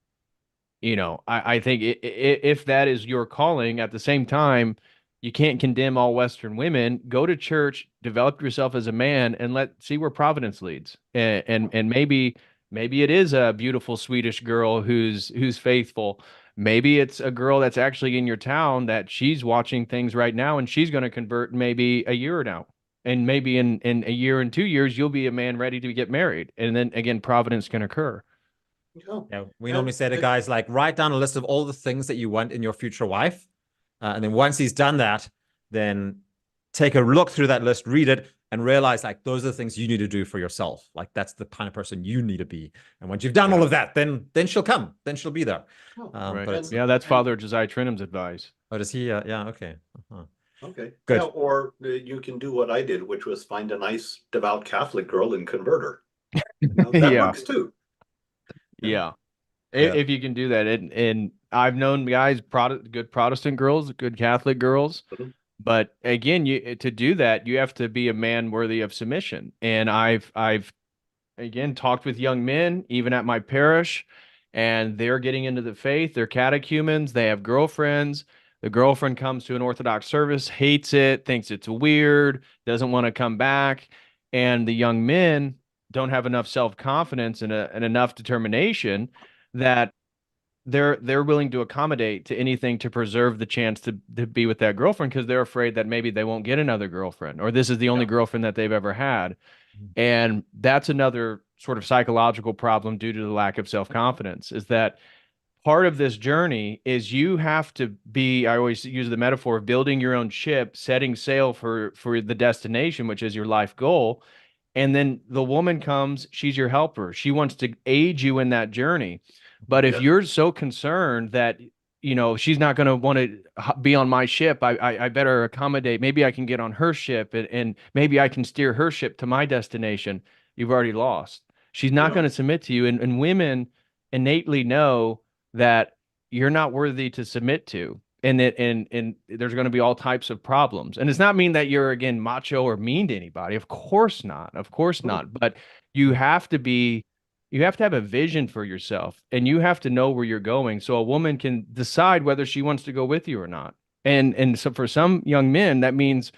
think if that is your calling, at the same time, you can't condemn all Western women. Go to church, develop yourself as a man, and see where Providence leads. And maybe it is a beautiful Swedish girl who's faithful. Maybe it's a girl that's actually in your town that she's watching things right now, and she's going to convert maybe a year now. And maybe in a year and 2 years, you'll be a man ready to get married. And then again, Providence can occur. Yeah, we normally say to guys like, write down a list of all the things that you want in your future wife. And then once he's done that, then take a look through that list, read it, and realize like those are the things you need to do for yourself. Like that's the kind of person you need to be. And once you've done all of that, then she'll come. Then she'll be there. Right. But that's Father Josiah Trinum's advice. Oh, does he? Yeah. Okay. Okay. Good. Yeah, or you can do what I did, which was find a nice devout Catholic girl and convert her. That works too. Yeah. If you can do that. And I've known guys, good Protestant girls, good Catholic girls. But again, to do that, you have to be a man worthy of submission. And I've again talked with young men, even at my parish, and they're getting into the faith. They're catechumens. They have girlfriends. The girlfriend comes to an Orthodox service, hates it, thinks it's weird, doesn't want to come back. And the young men don't have enough self-confidence and enough determination that they're willing to accommodate to anything to preserve the chance to be with that girlfriend, because they're afraid that maybe they won't get another girlfriend, or this is the only girlfriend that they've ever had. And that's another sort of psychological problem due to the lack of self-confidence, is that part of this journey is you have to be, I always use the metaphor of building your own ship, setting sail for the destination, which is your life goal. And then the woman comes, she's your helper. She wants to aid you in that journey. But if you're so concerned that, she's not going to want to be on my ship, I better accommodate. Maybe I can get on her ship and maybe I can steer her ship to my destination. You've already lost. She's not Yeah. going to submit to you. And women innately know that you're not worthy to submit to. And there's going to be all types of problems. And it's not mean that you're again macho or mean to anybody. Of course not. Of course not. But you have to be you have to have a vision for yourself and you have to know where you're going so a woman can decide whether she wants to go with you or not. And so for some young men, that means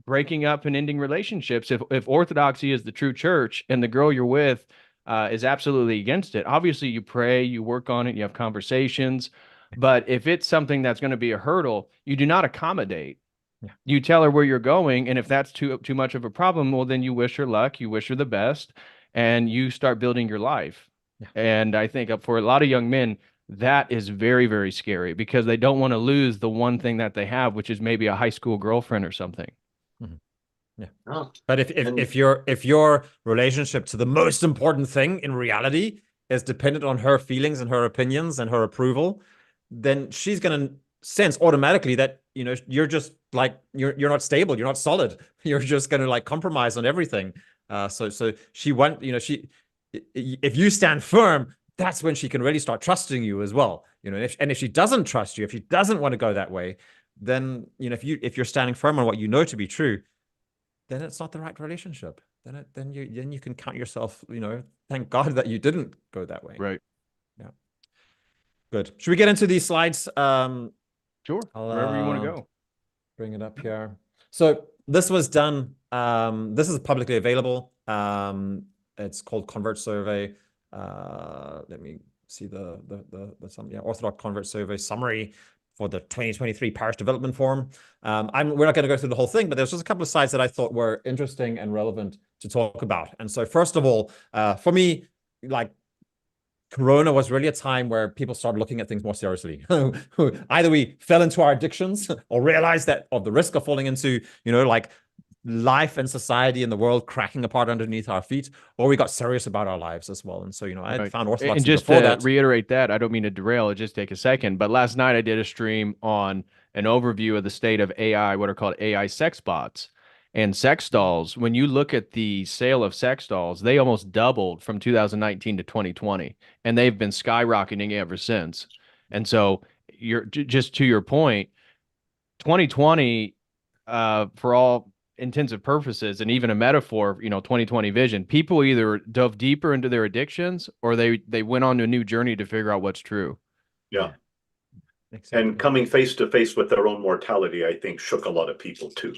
breaking up and ending relationships. If orthodoxy is the true church and the girl you're with is absolutely against it, obviously you pray, you work on it, you have conversations. But if it's something that's going to be a hurdle, you do not accommodate. Yeah. You tell her where you're going, and if that's too much of a problem, well, then you wish her luck, you wish her the best, and you start building your life. Yeah. And I think for a lot of young men, that is very, very scary because they don't want to lose the one thing that they have, which is maybe a high school girlfriend or something. Yeah. Oh, But if your relationship to the most important thing in reality is dependent on her feelings and her opinions and her approval, then she's going to sense automatically that, you know, you're just like you're not stable, you're not solid. You're just going to like compromise on everything. So she if you stand firm, that's when she can really start trusting you as well. You know, if she doesn't trust you, if she doesn't want to go that way, then, you know, if you're standing firm on what you know to be true, then it's not the right relationship. Then you can count yourself, you know, thank God that you didn't go that way. Right. Yeah. Good. Should we get into these slides? Sure. Wherever you want to go. Bring it up here. So this was done. This is publicly available. It's called Convert Survey. Let me see the Orthodox Convert Survey summary for the 2023 Parish Development Forum. We're not going to go through the whole thing, but there's just a couple of slides that I thought were interesting and relevant to talk about. And so first of all, for me, like, Corona was really a time where people started looking at things more seriously. Either we fell into our addictions or realized that of the risk of falling into, you know, like life and society and the world cracking apart underneath our feet, or we got serious about our lives as well. And so, you know, I had found Orthodoxy and just before to that. reiterate that, I don't mean to derail it, just take a second, but last night I did a stream on an overview of the state of AI, what are called AI sex bots and sex dolls. When you look at the sale of sex dolls, they almost doubled from 2019 to 2020, and they've been skyrocketing ever since. And so you're just to your point, 2020, for all intensive purposes and even a metaphor, you know, 2020 vision, people either dove deeper into their addictions or they went on a new journey to figure out what's true. yeah. Exactly. And coming face to face with their own mortality, I think, shook a lot of people too.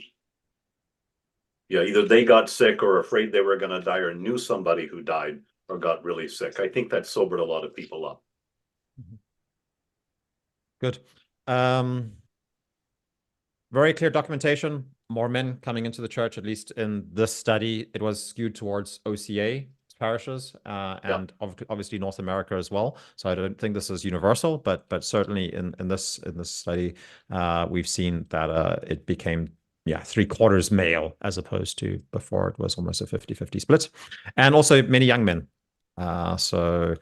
Yeah, either they got sick or afraid they were going to die or knew somebody who died or got really sick. I think that sobered a lot of people up. Good. Very clear documentation. More men coming into the church, at least in this study. It was skewed towards OCA parishes and obviously North America as well. So I don't think this is universal, but certainly in this study, we've seen that it became 3/4 male as opposed to before it was almost a 50-50 split, and also many young men. So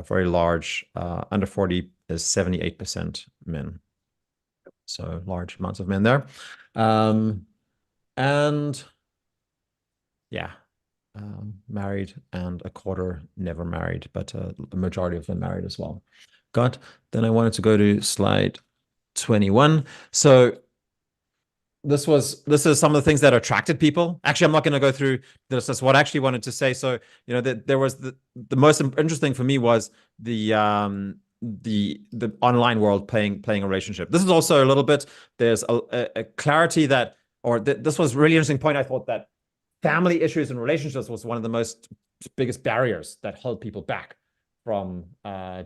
very large. Under 40 is 78% men. So large amounts of men there. And yeah, married, and a quarter never married, but the majority of them married as well. Good. Then I wanted to go to slide 21. So this is some of the things that attracted people. Actually, I'm not going to go through this. That's what I actually wanted to say. So, you know, there was the most interesting for me was the online world playing a relationship. This is also a little bit, there's a clarity that, this was a really interesting point. I thought that family issues and relationships was one of the most biggest barriers that held people back from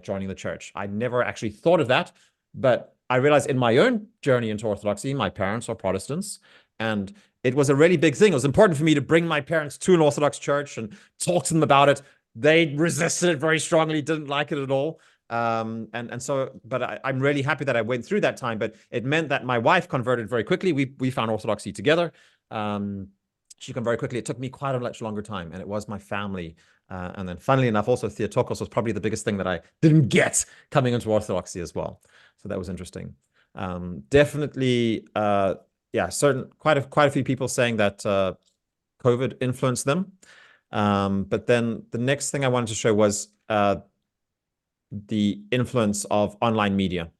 joining the church. I never actually thought of that, but I realized in my own journey into Orthodoxy, my parents are Protestants, and it was a really big thing. It was important for me to bring my parents to an Orthodox church and talk to them about it. They resisted it very strongly, didn't like it at all. But I'm really happy that I went through that time, but it meant that my wife converted very quickly. We found Orthodoxy together. She converted very quickly. It took me quite a much longer time, and it was my family. And then funnily enough, also Theotokos was probably the biggest thing that I didn't get coming into Orthodoxy as well. So that was interesting. Definitely, quite a few people saying that COVID influenced them. But then the next thing I wanted to show was the influence of online media.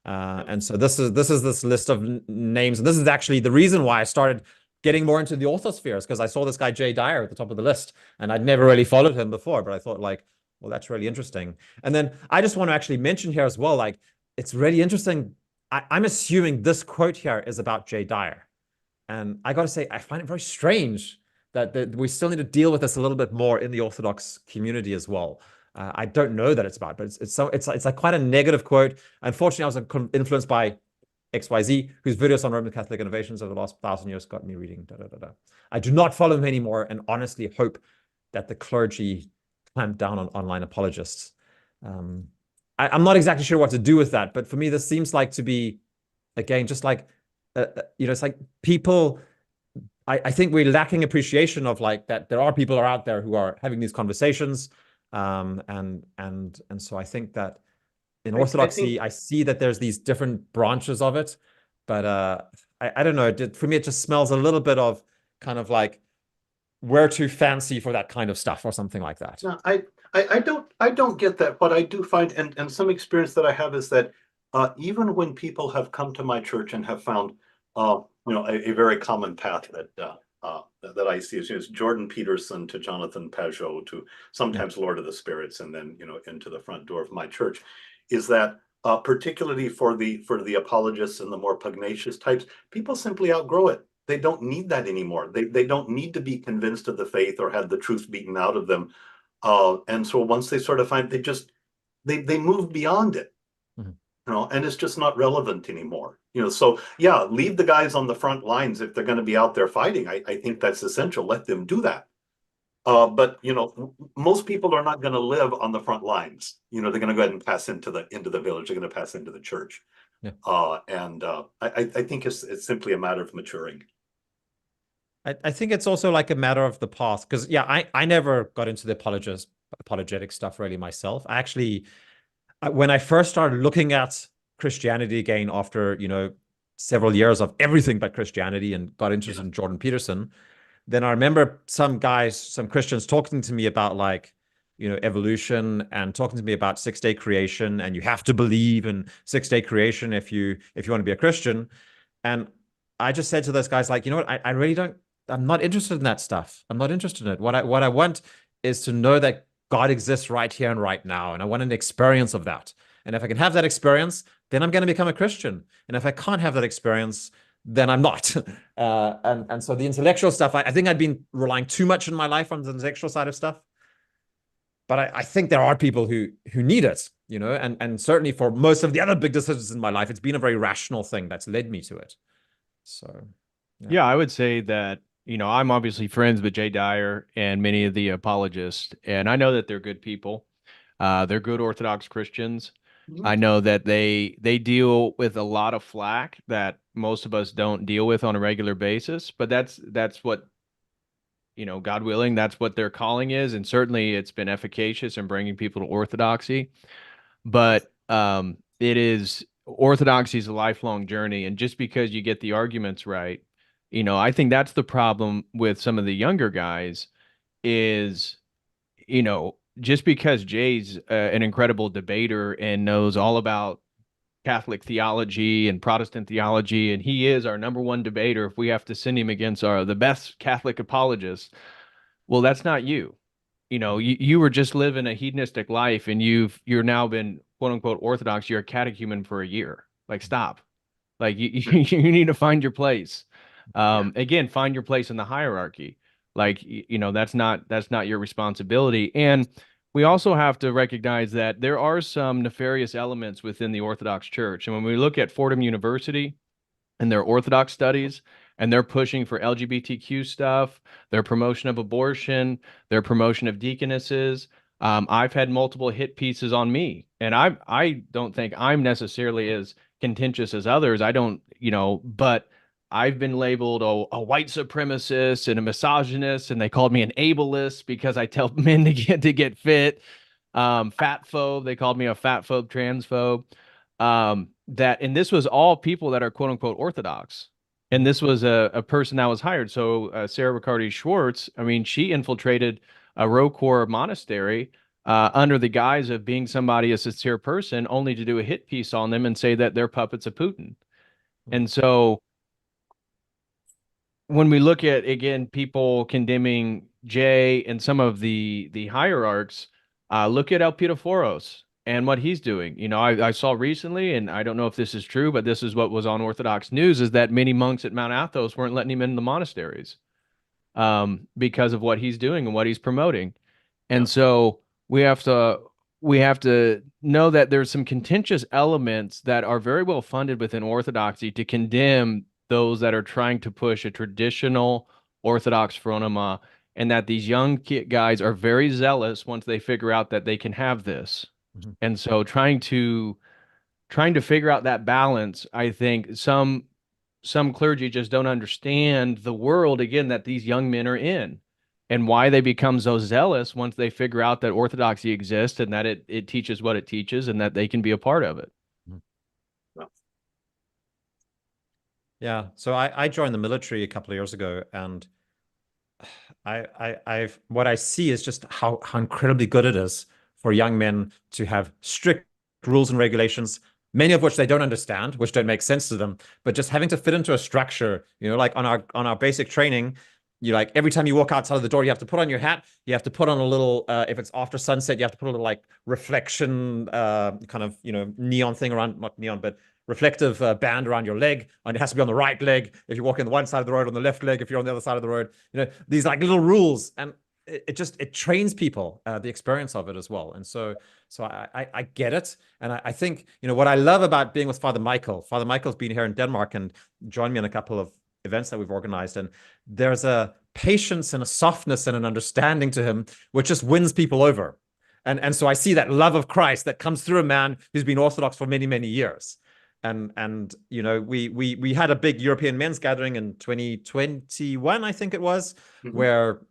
And so this is this list of names, and this is actually the reason why I started getting more into the orthospheres, because I saw this guy Jay Dyer at the top of the list, and I'd never really followed him before, but I thought like, well, that's really interesting. And then I just want to actually mention here as well, like, it's really interesting. I'm assuming this quote here is about Jay Dyer, and I got to say, I find it very strange that we still need to deal with this a little bit more in the Orthodox community as well. I don't know that it's about, but it's like quite a negative quote. Unfortunately, I was influenced by XYZ, whose videos on Roman Catholic innovations over the last 1,000 years got me reading. I do not follow him anymore, and honestly hope that the clergy clamp down on online apologists. I'm not exactly sure what to do with that, but for me, this seems like to be, again, just like, it's like people. I think we're lacking appreciation of like that there are people out there who are having these conversations, and so I think that in Orthodoxy, I see that there's these different branches of it, but I don't know. For me, it just smells a little bit of kind of like we're too fancy for that kind of stuff or something like that. No, I don't get that. What I do find, and some experience that I have, is that even when people have come to my church and have found a very common path that I see is Jordan Peterson to Jonathan Pajot to sometimes Lord of the Spirits, and then into the front door of my church, is that particularly for the apologists and the more pugnacious types, people simply outgrow it. They don't need that anymore. They don't need to be convinced of the faith or have the truth beaten out of them. And so once they sort of find, they move beyond it. And it's just not relevant anymore. So yeah, leave the guys on the front lines if they're going to be out there fighting. I think that's essential. Let them do that. But most people are not going to live on the front lines. They're going to go ahead and pass into the village. They're going to pass into the church. Yeah. I think it's simply a matter of maturing. I think it's also like a matter of the path, because I never got into the apologetic stuff really myself. When I first started looking at Christianity again after several years of everything but Christianity, and got interested in Jordan Peterson, then I remember some Christians talking to me about like evolution, and talking to me about 6-day creation, and you have to believe in 6-day creation if you want to be a Christian. And I just said to those guys, like, I really don't. I'm not interested in that stuff. I'm not interested in it. What I want is to know that God exists right here and right now, and I want an experience of that. And if I can have that experience, then I'm going to become a Christian. And if I can't have that experience, then I'm not. And so the intellectual stuff, I think I'd been relying too much in my life on the intellectual side of stuff. But I think there are people who need it, and certainly for most of the other big decisions in my life, it's been a very rational thing that's led me to it. So yeah, I would say that I'm obviously friends with Jay Dyer and many of the apologists, and I know that they're good people. They're good Orthodox Christians. I know that they deal with a lot of flack that most of us don't deal with on a regular basis, but that's what, God willing, that's what their calling is, and certainly it's been efficacious in bringing people to Orthodoxy. But Orthodoxy is a lifelong journey, and just because you get the arguments right, I think that's the problem with some of the younger guys is, just because Jay's an incredible debater and knows all about Catholic theology and Protestant theology, and he is our number one debater if we have to send him against the best Catholic apologists, well, that's not you. You were just living a hedonistic life, and you're now been quote unquote Orthodox. You're a catechumen for a year. Like, stop. Like, you need to find your place. Again, find your place in the hierarchy. Like, that's not your responsibility. And we also have to recognize that there are some nefarious elements within the Orthodox Church. And when we look at Fordham University and their Orthodox studies, and they're pushing for LGBTQ stuff, their promotion of abortion, their promotion of deaconesses. I've had multiple hit pieces on me, and I don't think I'm necessarily as contentious as others. I don't, but I've been labeled a white supremacist and a misogynist, and they called me an ableist because I tell men to get fit. Fatphobe, they called me a fatphobe, transphobe. And this was all people that are quote unquote Orthodox. And this was a person that was hired. So Sarah Riccardi Schwartz, I mean, she infiltrated a Rokor monastery under the guise of being somebody, a sincere person, only to do a hit piece on them and say that they're puppets of Putin. And so when we look at, again, people condemning Jay and some of the hierarchs, look at Elpidophoros and what he's doing. You know, I saw recently, and I don't know if this is true, but this is what was on Orthodox news, is that many monks at Mount Athos weren't letting him in the monasteries because of what he's doing and what he's promoting. And so we have to know that there's some contentious elements that are very well funded within Orthodoxy to condemn those that are trying to push a traditional Orthodox phronema, and that these young guys are very zealous once they figure out that they can have this. And so trying to figure out that balance, I think some clergy just don't understand the world, again, that these young men are in, and why they become so zealous once they figure out that Orthodoxy exists and that it teaches what it teaches and that they can be a part of it. Yeah. So I joined the military a couple of years ago, and I've what I see is just how incredibly good it is for young men to have strict rules and regulations, many of which they don't understand, which don't make sense to them, but just having to fit into a structure, you know, like on our basic training, you like every time you walk outside of the door, you have to put on your hat, you have to put on a little, if it's after sunset, you have to put a little like reflection, kind of, you know, neon thing around, not neon, but reflective band around your leg, and it has to be on the right leg if you're walking on the one side of the road, on the left leg if you're on the other side of the road. You know, these like little rules, and it trains people, the experience of it as well. And so I get it. And I think, you know, what I love about being with Father Michael's been here in Denmark and joined me in a couple of events that we've organized, and there's a patience and a softness and an understanding to him which just wins people over. And so I see that love of Christ that comes through a man who's been Orthodox for many, many years. And you know, we had a big European men's gathering in 2021, I think it was, where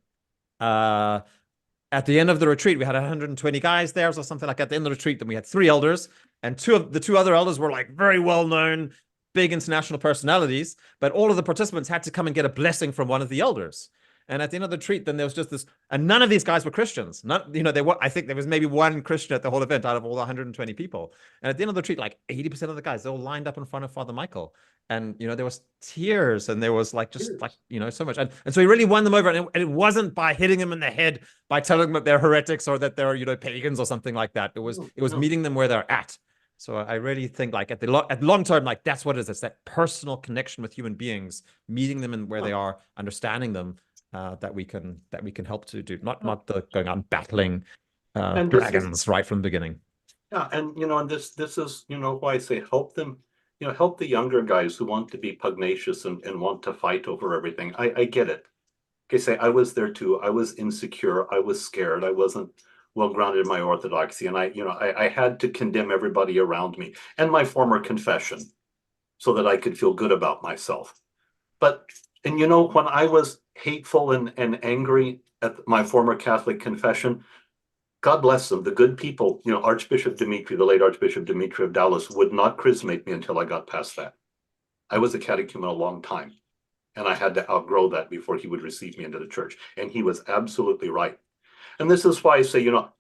at the end of the retreat, we had 120 guys there or something like that. At the end of the retreat, then we had 3 elders, and two other elders were like very well-known, big international personalities, but all of the participants had to come and get a blessing from one of the elders. And at the end of the retreat, then there was just this, and none of these guys were Christians. Not, you know, I think there was maybe one Christian at the whole event out of all the 120 people. And at the end of the retreat, like 80% of the guys, they all lined up in front of Father Michael. And, you know, there was tears, and there was like, just like, you know, so much. And so he really won them over. And it wasn't by hitting them in the head, by telling them that they're heretics or that they're, you know, pagans or something like that. It was meeting them where they're at. So I really think like at long term, like that's what it is. It's that personal connection with human beings, meeting them in where they are, understanding them, that we can help to do, not the going out and battling dragons right from the beginning. Yeah, and you know, and this is, you know, why I say help them, you know, help the younger guys who want to be pugnacious and want to fight over everything. I get it. Okay, say I was there too. I was insecure. I was scared. I wasn't well grounded in my orthodoxy, and I had to condemn everybody around me and my former confession so that I could feel good about myself. And you know, when I was hateful and angry at my former Catholic confession, God bless them, the good people, you know, Archbishop Dimitri, the late Archbishop Dimitri of Dallas, would not chrismate me until I got past that. I was a catechumen a long time, and I had to outgrow that before he would receive me into the church. And he was absolutely right. And this is why I say, you know,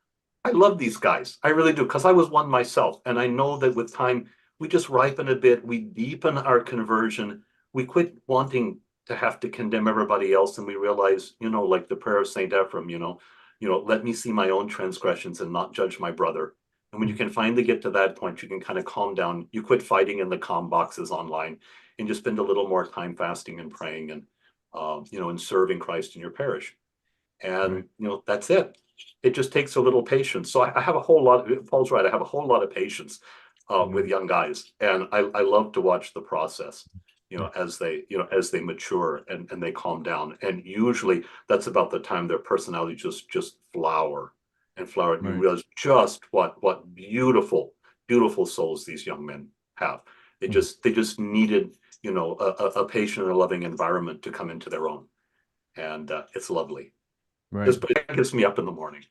I love these guys. I really do, because I was one myself. And I know that with time, we just ripen a bit. We deepen our conversion. We quit wanting to have to condemn everybody else. And we realize, you know, like the prayer of St. Ephraim, you know, let me see my own transgressions and not judge my brother. And when you can finally get to that point, you can kind of calm down. You quit fighting in the calm boxes online and just spend a little more time fasting and praying and, you know, and serving Christ in your parish. And, you know, that's it. It just takes a little patience. So I have a whole lot, Paul's right, I have a whole lot of patience with young guys. And I love to watch the process, you know, as they mature and they calm down. And usually that's about the time their personality just flower. And you realize just what beautiful souls these young men have. They just needed, you know, a patient and a loving environment to come into their own. And it's lovely. It gets me up in the morning.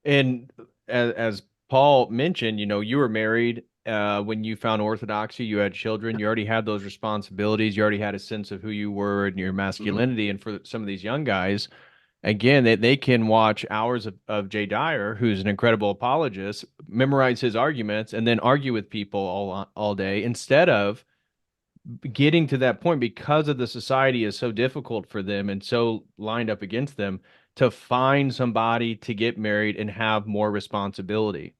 And as Paul mentioned, you know, you were married when you found Orthodoxy, you had children, you already had those responsibilities, you already had a sense of who you were and your masculinity. And for some of these young guys, Again, they can watch hours of Jay Dyer, who's an incredible apologist, memorize his arguments, and then argue with people all day instead of getting to that point because of the society is so difficult for them and so lined up against them to find somebody to get married and have more responsibility,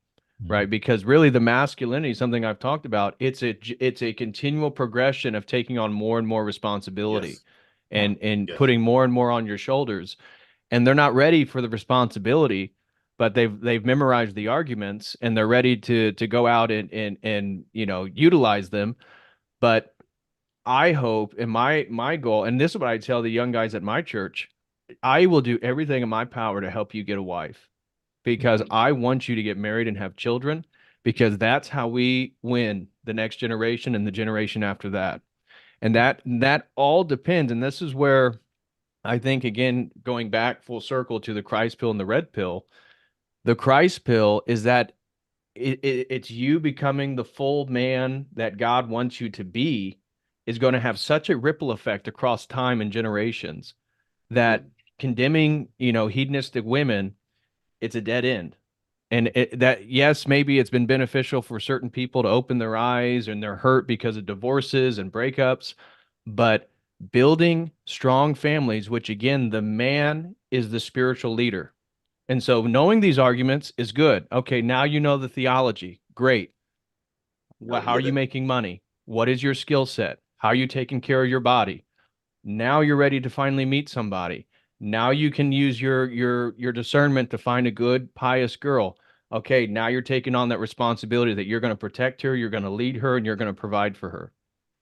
right? Because really the masculinity, something I've talked about, it's a continual progression of taking on more and more responsibility Yes. and Yes. putting more and more on your shoulders. And they're not ready for the responsibility, but they've memorized the arguments and they're ready to go out and utilize them. But I hope, and my goal, and this is what I tell the young guys at my church, I will do everything in my power to help you get a wife because I want you to get married and have children because that's how we win the next generation and the generation after that. And that all depends. And this is where I think, again, going back full circle to the Christ pill and the red pill, the Christ pill is that it's you becoming the full man that God wants you to be is going to have such a ripple effect across time and generations that condemning, hedonistic women, it's a dead end. And yes, maybe it's been beneficial for certain people to open their eyes and they're hurt because of divorces and breakups, but building strong families, which again, the man is the spiritual leader. And so knowing these arguments is good. Okay, now you know the theology. Great. How are you making money? What is your skill set? How are you taking care of your body? Now you're ready to finally meet somebody. Now you can use your discernment to find a good, pious girl. Okay, now you're taking on that responsibility that you're going to protect her, you're going to lead her, and you're going to provide for her.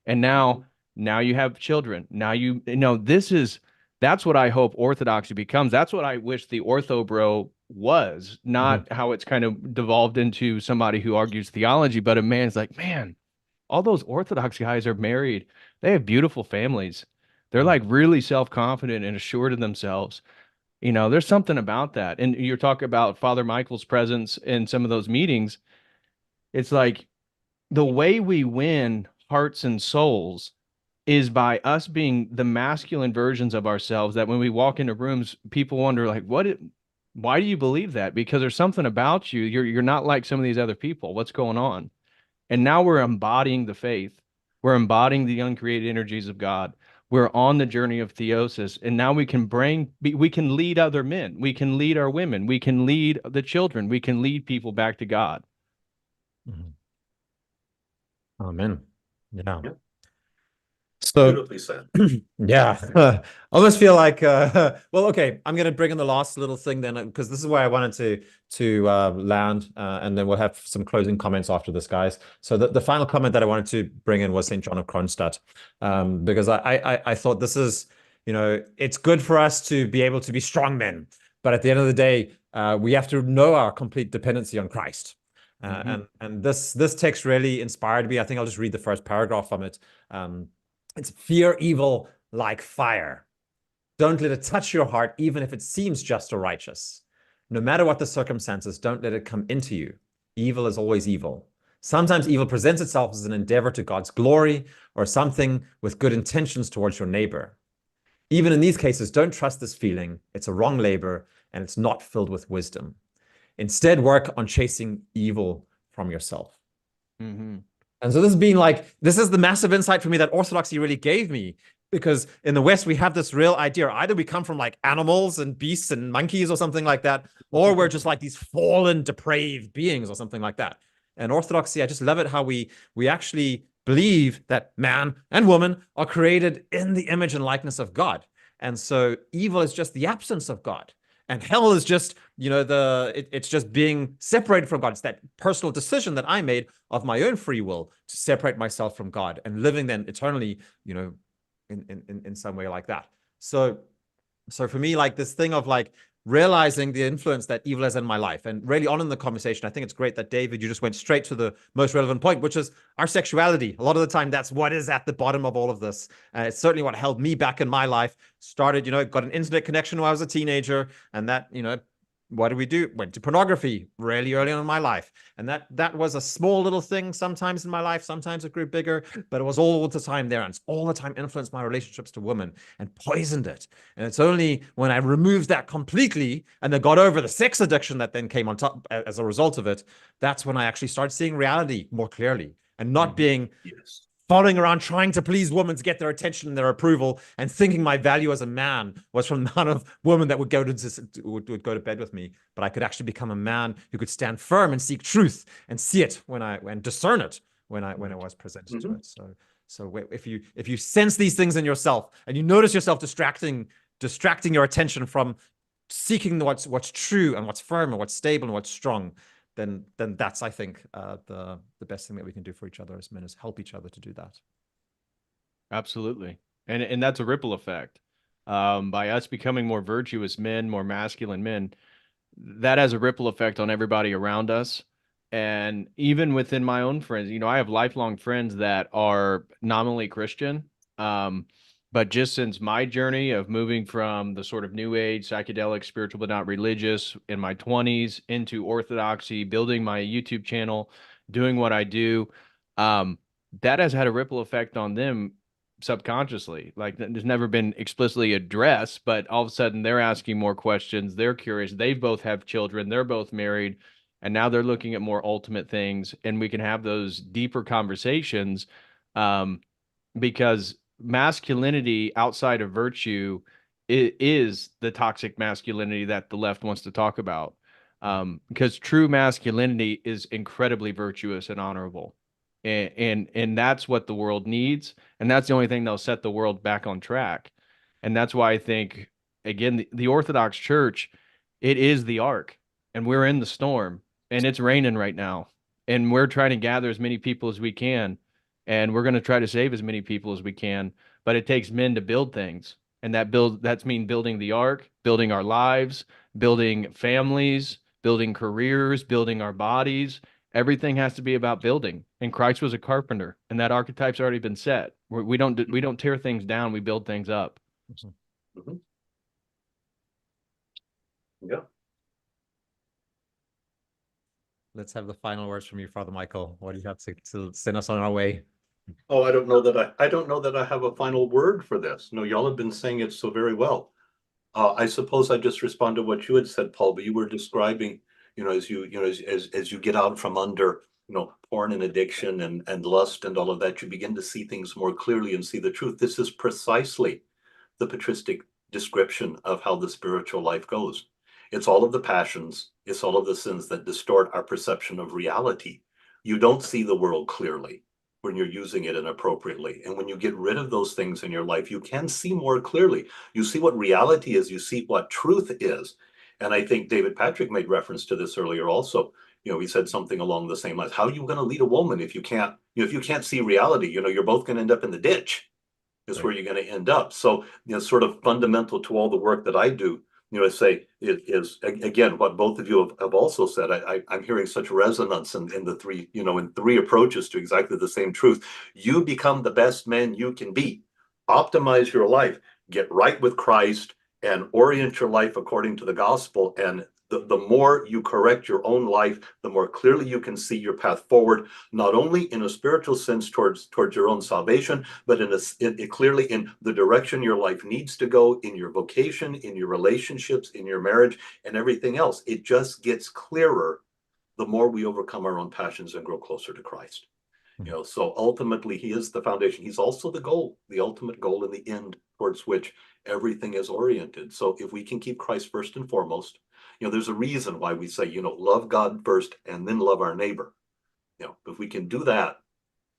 And now you have children. Now that's what I hope Orthodoxy becomes. That's what I wish the Ortho Bro was, not how it's kind of devolved into somebody who argues theology, but a man's like, man, all those Orthodox guys are married. They have beautiful families. They're like really self-confident and assured of themselves. There's something about that. And you're talking about Father Michael's presence in some of those meetings. It's like the way we win hearts and souls is by us being the masculine versions of ourselves that when we walk into rooms, people wonder like, why do you believe that? Because there's something about you. You're not like some of these other people. What's going on? And now we're embodying the faith. We're embodying the uncreated energies of God. We're on the journey of theosis. And now we can lead other men. We can lead our women. We can lead the children. We can lead people back to God. Amen. Yeah. So beautifully said. Yeah, I almost feel like well, okay, I'm gonna bring in the last little thing then because this is where I wanted to land and then we'll have some closing comments after this, guys. So the final comment that I wanted to bring in was St. John of Kronstadt, because I thought this is, it's good for us to be able to be strong men, but at the end of the day, we have to know our complete dependency on Christ. And this text really inspired me. I think I'll just read the first paragraph from it. It's fear evil like fire. Don't let it touch your heart, even if it seems just or righteous. No matter what the circumstances, don't let it come into you. Evil is always evil. Sometimes evil presents itself as an endeavor to God's glory or something with good intentions towards your neighbor. Even in these cases, don't trust this feeling. It's a wrong labor and it's not filled with wisdom. Instead, work on chasing evil from yourself. And so this is the massive insight for me that Orthodoxy really gave me, because in the West, we have this real idea. Either we come from like animals and beasts and monkeys or something like that, or we're just like these fallen, depraved beings or something like that. And Orthodoxy, I just love it how we actually believe that man and woman are created in the image and likeness of God. And so evil is just the absence of God. And hell is just, it's just being separated from God. It's that personal decision that I made of my own free will to separate myself from God and living then eternally, in some way like that. So for me, like this thing of like realizing the influence that evil has in my life and really on in the conversation, I think it's great that David, you just went straight to the most relevant point, which is our sexuality. A lot of the time, that's what is at the bottom of all of this. It's certainly what held me back in my life. Started, got an internet connection when I was a teenager, and that, what did we do? Went to pornography really early on in my life. And that was a small little thing sometimes in my life. Sometimes it grew bigger, but it was all the time there. And it's all the time influenced my relationships to women and poisoned it. And it's only when I removed that completely and then got over the sex addiction that then came on top as a result of it, that's when I actually started seeing reality more clearly and not being following around trying to please women to get their attention and their approval, and thinking my value as a man was from the amount of women that would go to bed with me. But I could actually become a man who could stand firm and seek truth and see it and discern it when I was presented to it. So if you sense these things in yourself and you notice yourself distracting your attention from seeking what's true and what's firm and what's stable and what's strong, then that's, I think, the best thing that we can do for each other as men, is help each other to do that. Absolutely. And that's a ripple effect. By us becoming more virtuous men, more masculine men, that has a ripple effect on everybody around us. And even within my own friends, you know, I have lifelong friends that are nominally Christian. But just since my journey of moving from the sort of new age, psychedelic, spiritual, but not religious in my 20s into Orthodoxy, building my YouTube channel, doing what I do, that has had a ripple effect on them subconsciously. Like, there's never been explicitly addressed, but all of a sudden they're asking more questions. They're curious. They both have children. They're both married. And now they're looking at more ultimate things, and we can have those deeper conversations, because masculinity outside of virtue is the toxic masculinity that the left wants to talk about. Because true masculinity is incredibly virtuous and honorable. And that's what the world needs. And that's the only thing that'll set the world back on track. And that's why I think, again, the Orthodox Church, it is the ark, and we're in the storm, and it's raining right now. And we're trying to gather as many people as we can. And we're going to try to save as many people as we can, but it takes men to build things. And that's mean building the ark, building our lives, building families, building careers, building our bodies. Everything has to be about building. And Christ was a carpenter, and that archetype's already been set. We don't tear things down, we build things up. Yeah. Let's have the final words from you, Father Michael. What do you have to send us on our way? Oh, I don't know that I have a final word for this. No, y'all have been saying it so very well. I suppose I just respond to what you had said, Paul, but you were describing, as you get out from under, porn and addiction and lust and all of that, you begin to see things more clearly and see the truth. This is precisely the patristic description of how the spiritual life goes. It's all of the passions, it's all of the sins that distort our perception of reality. You don't see the world clearly when you're using it inappropriately. And when you get rid of those things in your life, you can see more clearly. You see what reality is, you see what truth is. And I think David Patrick made reference to this earlier also. He said something along the same lines. How are you going to lead a woman if you can't see reality? You're both going to end up in the ditch. Is where you're going to end up. So, sort of fundamental to all the work that I do, I say it is, again, what both of you have also said. I'm hearing such resonance in the three, in three approaches to exactly the same truth. You become the best man you can be. Optimize your life. Get right with Christ and orient your life according to the gospel. And the more you correct your own life, the more clearly you can see your path forward, not only in a spiritual sense towards your own salvation, but clearly in the direction your life needs to go, in your vocation, in your relationships, in your marriage, and everything else. It just gets clearer the more we overcome our own passions and grow closer to Christ. So ultimately, he is the foundation. He's also the goal, the ultimate goal in the end towards which everything is oriented. So if we can keep Christ first and foremost, there's a reason why we say, love God first and then love our neighbor. If we can do that,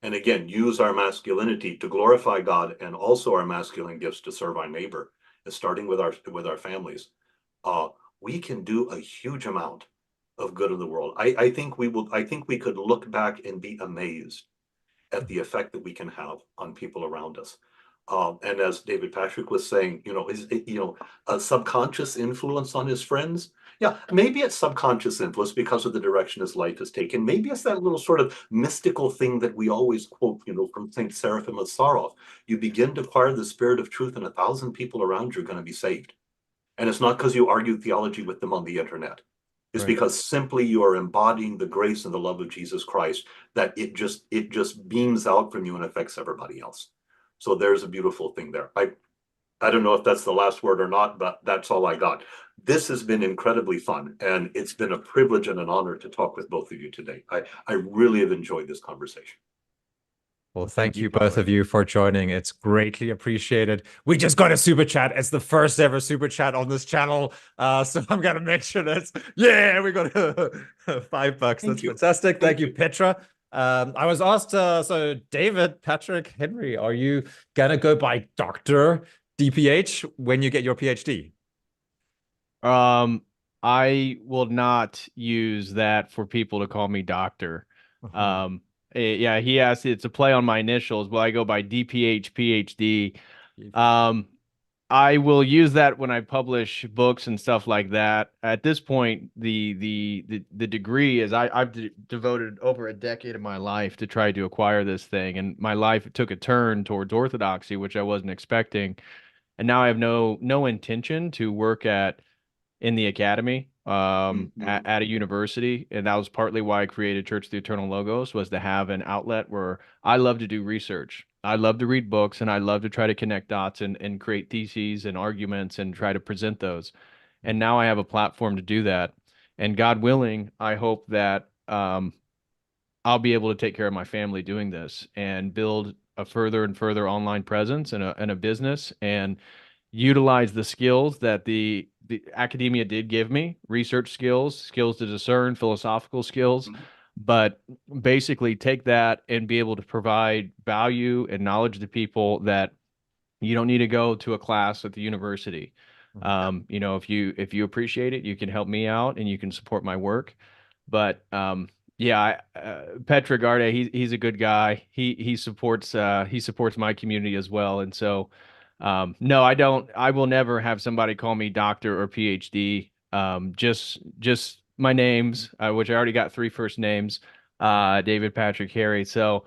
and again, use our masculinity to glorify God and also our masculine gifts to serve our neighbor, starting with our families, we can do a huge amount of good in the world. I think we could look back and be amazed at the effect that we can have on people around us. And as David Patrick was saying, a subconscious influence on his friends. Yeah, maybe it's subconscious influence because of the direction his life has taken. Maybe it's that little sort of mystical thing that we always quote, from Saint Seraphim of Sarov. You begin to acquire the spirit of truth, and 1,000 people around you are going to be saved. And it's not because you argue theology with them on the internet. It's Right. because simply you are embodying the grace and the love of Jesus Christ, that it just beams out from you and affects everybody else. So there's a beautiful thing there. I don't know if that's the last word or not, but that's all I got. This has been incredibly fun, and it's been a privilege and an honor to talk with both of you today. I really have enjoyed this conversation. Well, thank you both of you for joining. It's greatly appreciated. We just got a super chat. It's the first ever super chat on this channel. So I'm gonna make sure that's we got $5. That's fantastic. Thank you, Petra. I was asked, so David, Patrick, Henry, are you gonna go by Dr. DPH when you get your PhD? I will not use that for people to call me doctor. Yeah, he asked, it's a play on my initials. Will I go by DPH PhD? I will use that when I publish books and stuff like that. At this point, the degree is I've devoted over a decade of my life to try to acquire this thing, and my life took a turn towards orthodoxy, which I wasn't expecting. And now I have no intention to work in the academy at a university, and that was partly why I created Church of the Eternal Logos, was to have an outlet where I love to do research. I love to read books, and I love to try to connect dots and create theses and arguments and try to present those. And now I have a platform to do that. And God willing, I hope that I'll be able to take care of my family doing this and build a further and further online presence and a business, and utilize the skills that the academia did give me, research skills, skills to discern, philosophical skills, but basically take that and be able to provide value and knowledge to people that you don't need to go to a class at the university. You know, if you appreciate it, you can help me out and you can support my work. But yeah, Petra Garde, he's a good guy. He supports my community as well. And so no, I will never have somebody call me doctor or PhD. Just my names, which I already got 3 first names, David, Patrick, Harry. So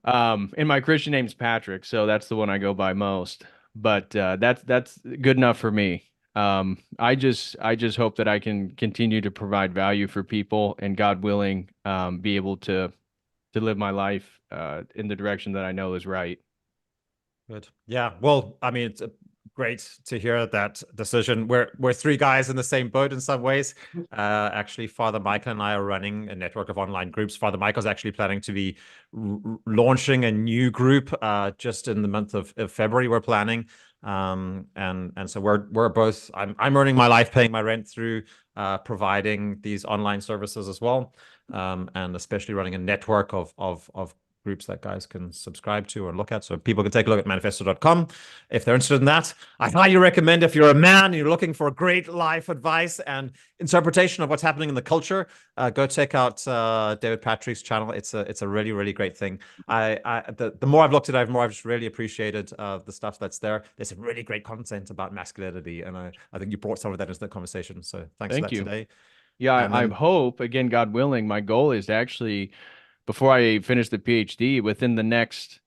and my Christian name's Patrick, so that's the one I go by most. But that's good enough for me. I just hope that I can continue to provide value for people, and God willing, be able to live my life in the direction that I know is right. Good. Yeah. Well, I mean, it's great to hear that decision. We're 3 guys in the same boat in some ways. Actually, Father Michael and I are running a network of online groups. Father Michael's actually planning to be launching a new group just in the month of February. We're planning, and so we're both. I'm earning my life, paying my rent through providing these online services as well, and especially running a network of groups that guys can subscribe to or look at. So people can take a look at manifesto.com if they're interested in that. I highly recommend, if you're a man and you're looking for great life advice and interpretation of what's happening in the culture, go check out David Patrick's channel. It's a really, really great thing. The more I've looked at it, the more I've just really appreciated the stuff that's there. There's some really great content about masculinity, and I think you brought some of that into the conversation. So thanks for that today. Yeah, I hope, again, God willing, my goal is to actually, before I finish the PhD, within the next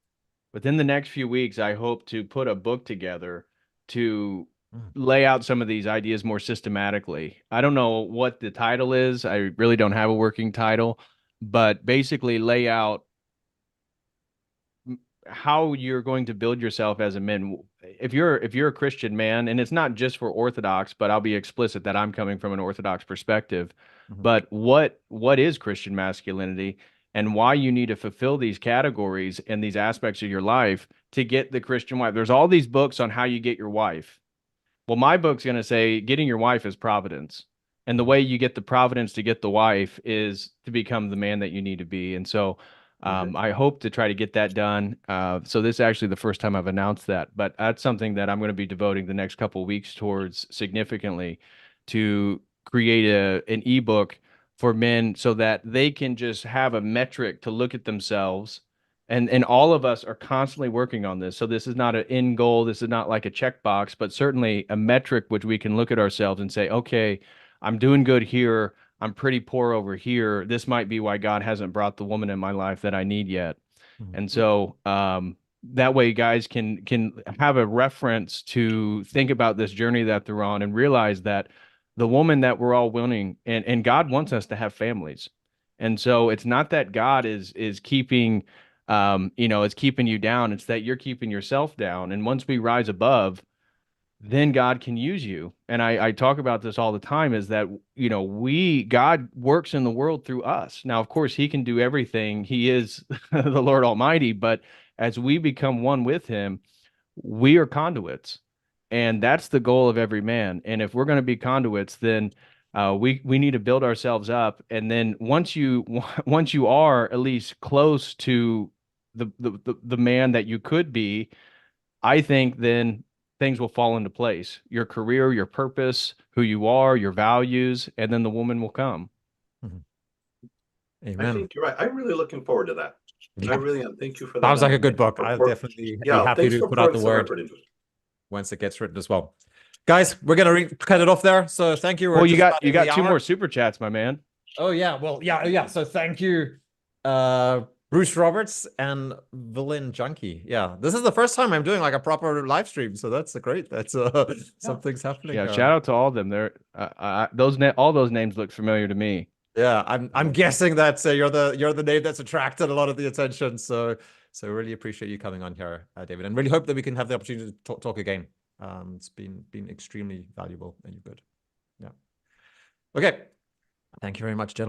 few weeks, I hope to put a book together to lay out some of these ideas more systematically. I don't know what the title is. I really don't have a working title, but basically lay out how you're going to build yourself as a man. If you're a Christian man, and it's not just for Orthodox, but I'll be explicit that I'm coming from an Orthodox perspective. But what is Christian masculinity, and why you need to fulfill these categories and these aspects of your life to get the Christian wife. There's all these books on how you get your wife. Well, my book's going to say getting your wife is providence. And the way you get the providence to get the wife is to become the man that you need to be. And so I hope to try to get that done. So this is actually the first time I've announced that, but that's something that I'm going to be devoting the next couple of weeks towards significantly, to create an ebook for men so that they can just have a metric to look at themselves. And all of us are constantly working on this. So this is not an end goal. This is not like a checkbox, but certainly a metric which we can look at ourselves and say, okay, I'm doing good here. I'm pretty poor over here. This might be why God hasn't brought the woman in my life that I need yet. And so that way guys can have a reference to think about this journey that they're on and realize that the woman that we're all wanting, and God wants us to have families. And so it's not that God is keeping is keeping you down. It's that you're keeping yourself down. And once we rise above, then God can use you. And I talk about this all the time, is that, God works in the world through us. Now, of course, he can do everything. He is the Lord Almighty, but as we become one with him, we are conduits. And that's the goal of every man. And if we're going to be conduits, then we need to build ourselves up. And then once you are at least close to the man that you could be, I think then things will fall into place. Your career, your purpose, who you are, your values, and then the woman will come. Amen. I think you're right. I'm really looking forward to that. Yeah. I really am. Thank you for that. Sounds like a good book. I'll definitely be happy to put out the word once it gets written as well. Guys, we're gonna cut it off there. So thank you. Well, you got two more super chats, my man. Oh yeah. Well, yeah. So thank you, Bruce Roberts and Villain Junkie. Yeah, this is the first time I'm doing like a proper live stream, so that's great. That's something's happening. Yeah, shout out to all of them. They're all those names look familiar to me. Yeah, I'm guessing that you're the name that's attracted a lot of the attention. So really appreciate you coming on here, David, and really hope that we can have the opportunity to talk again. It's been extremely valuable, and you're good. Yeah. Okay. Thank you very much, gentlemen.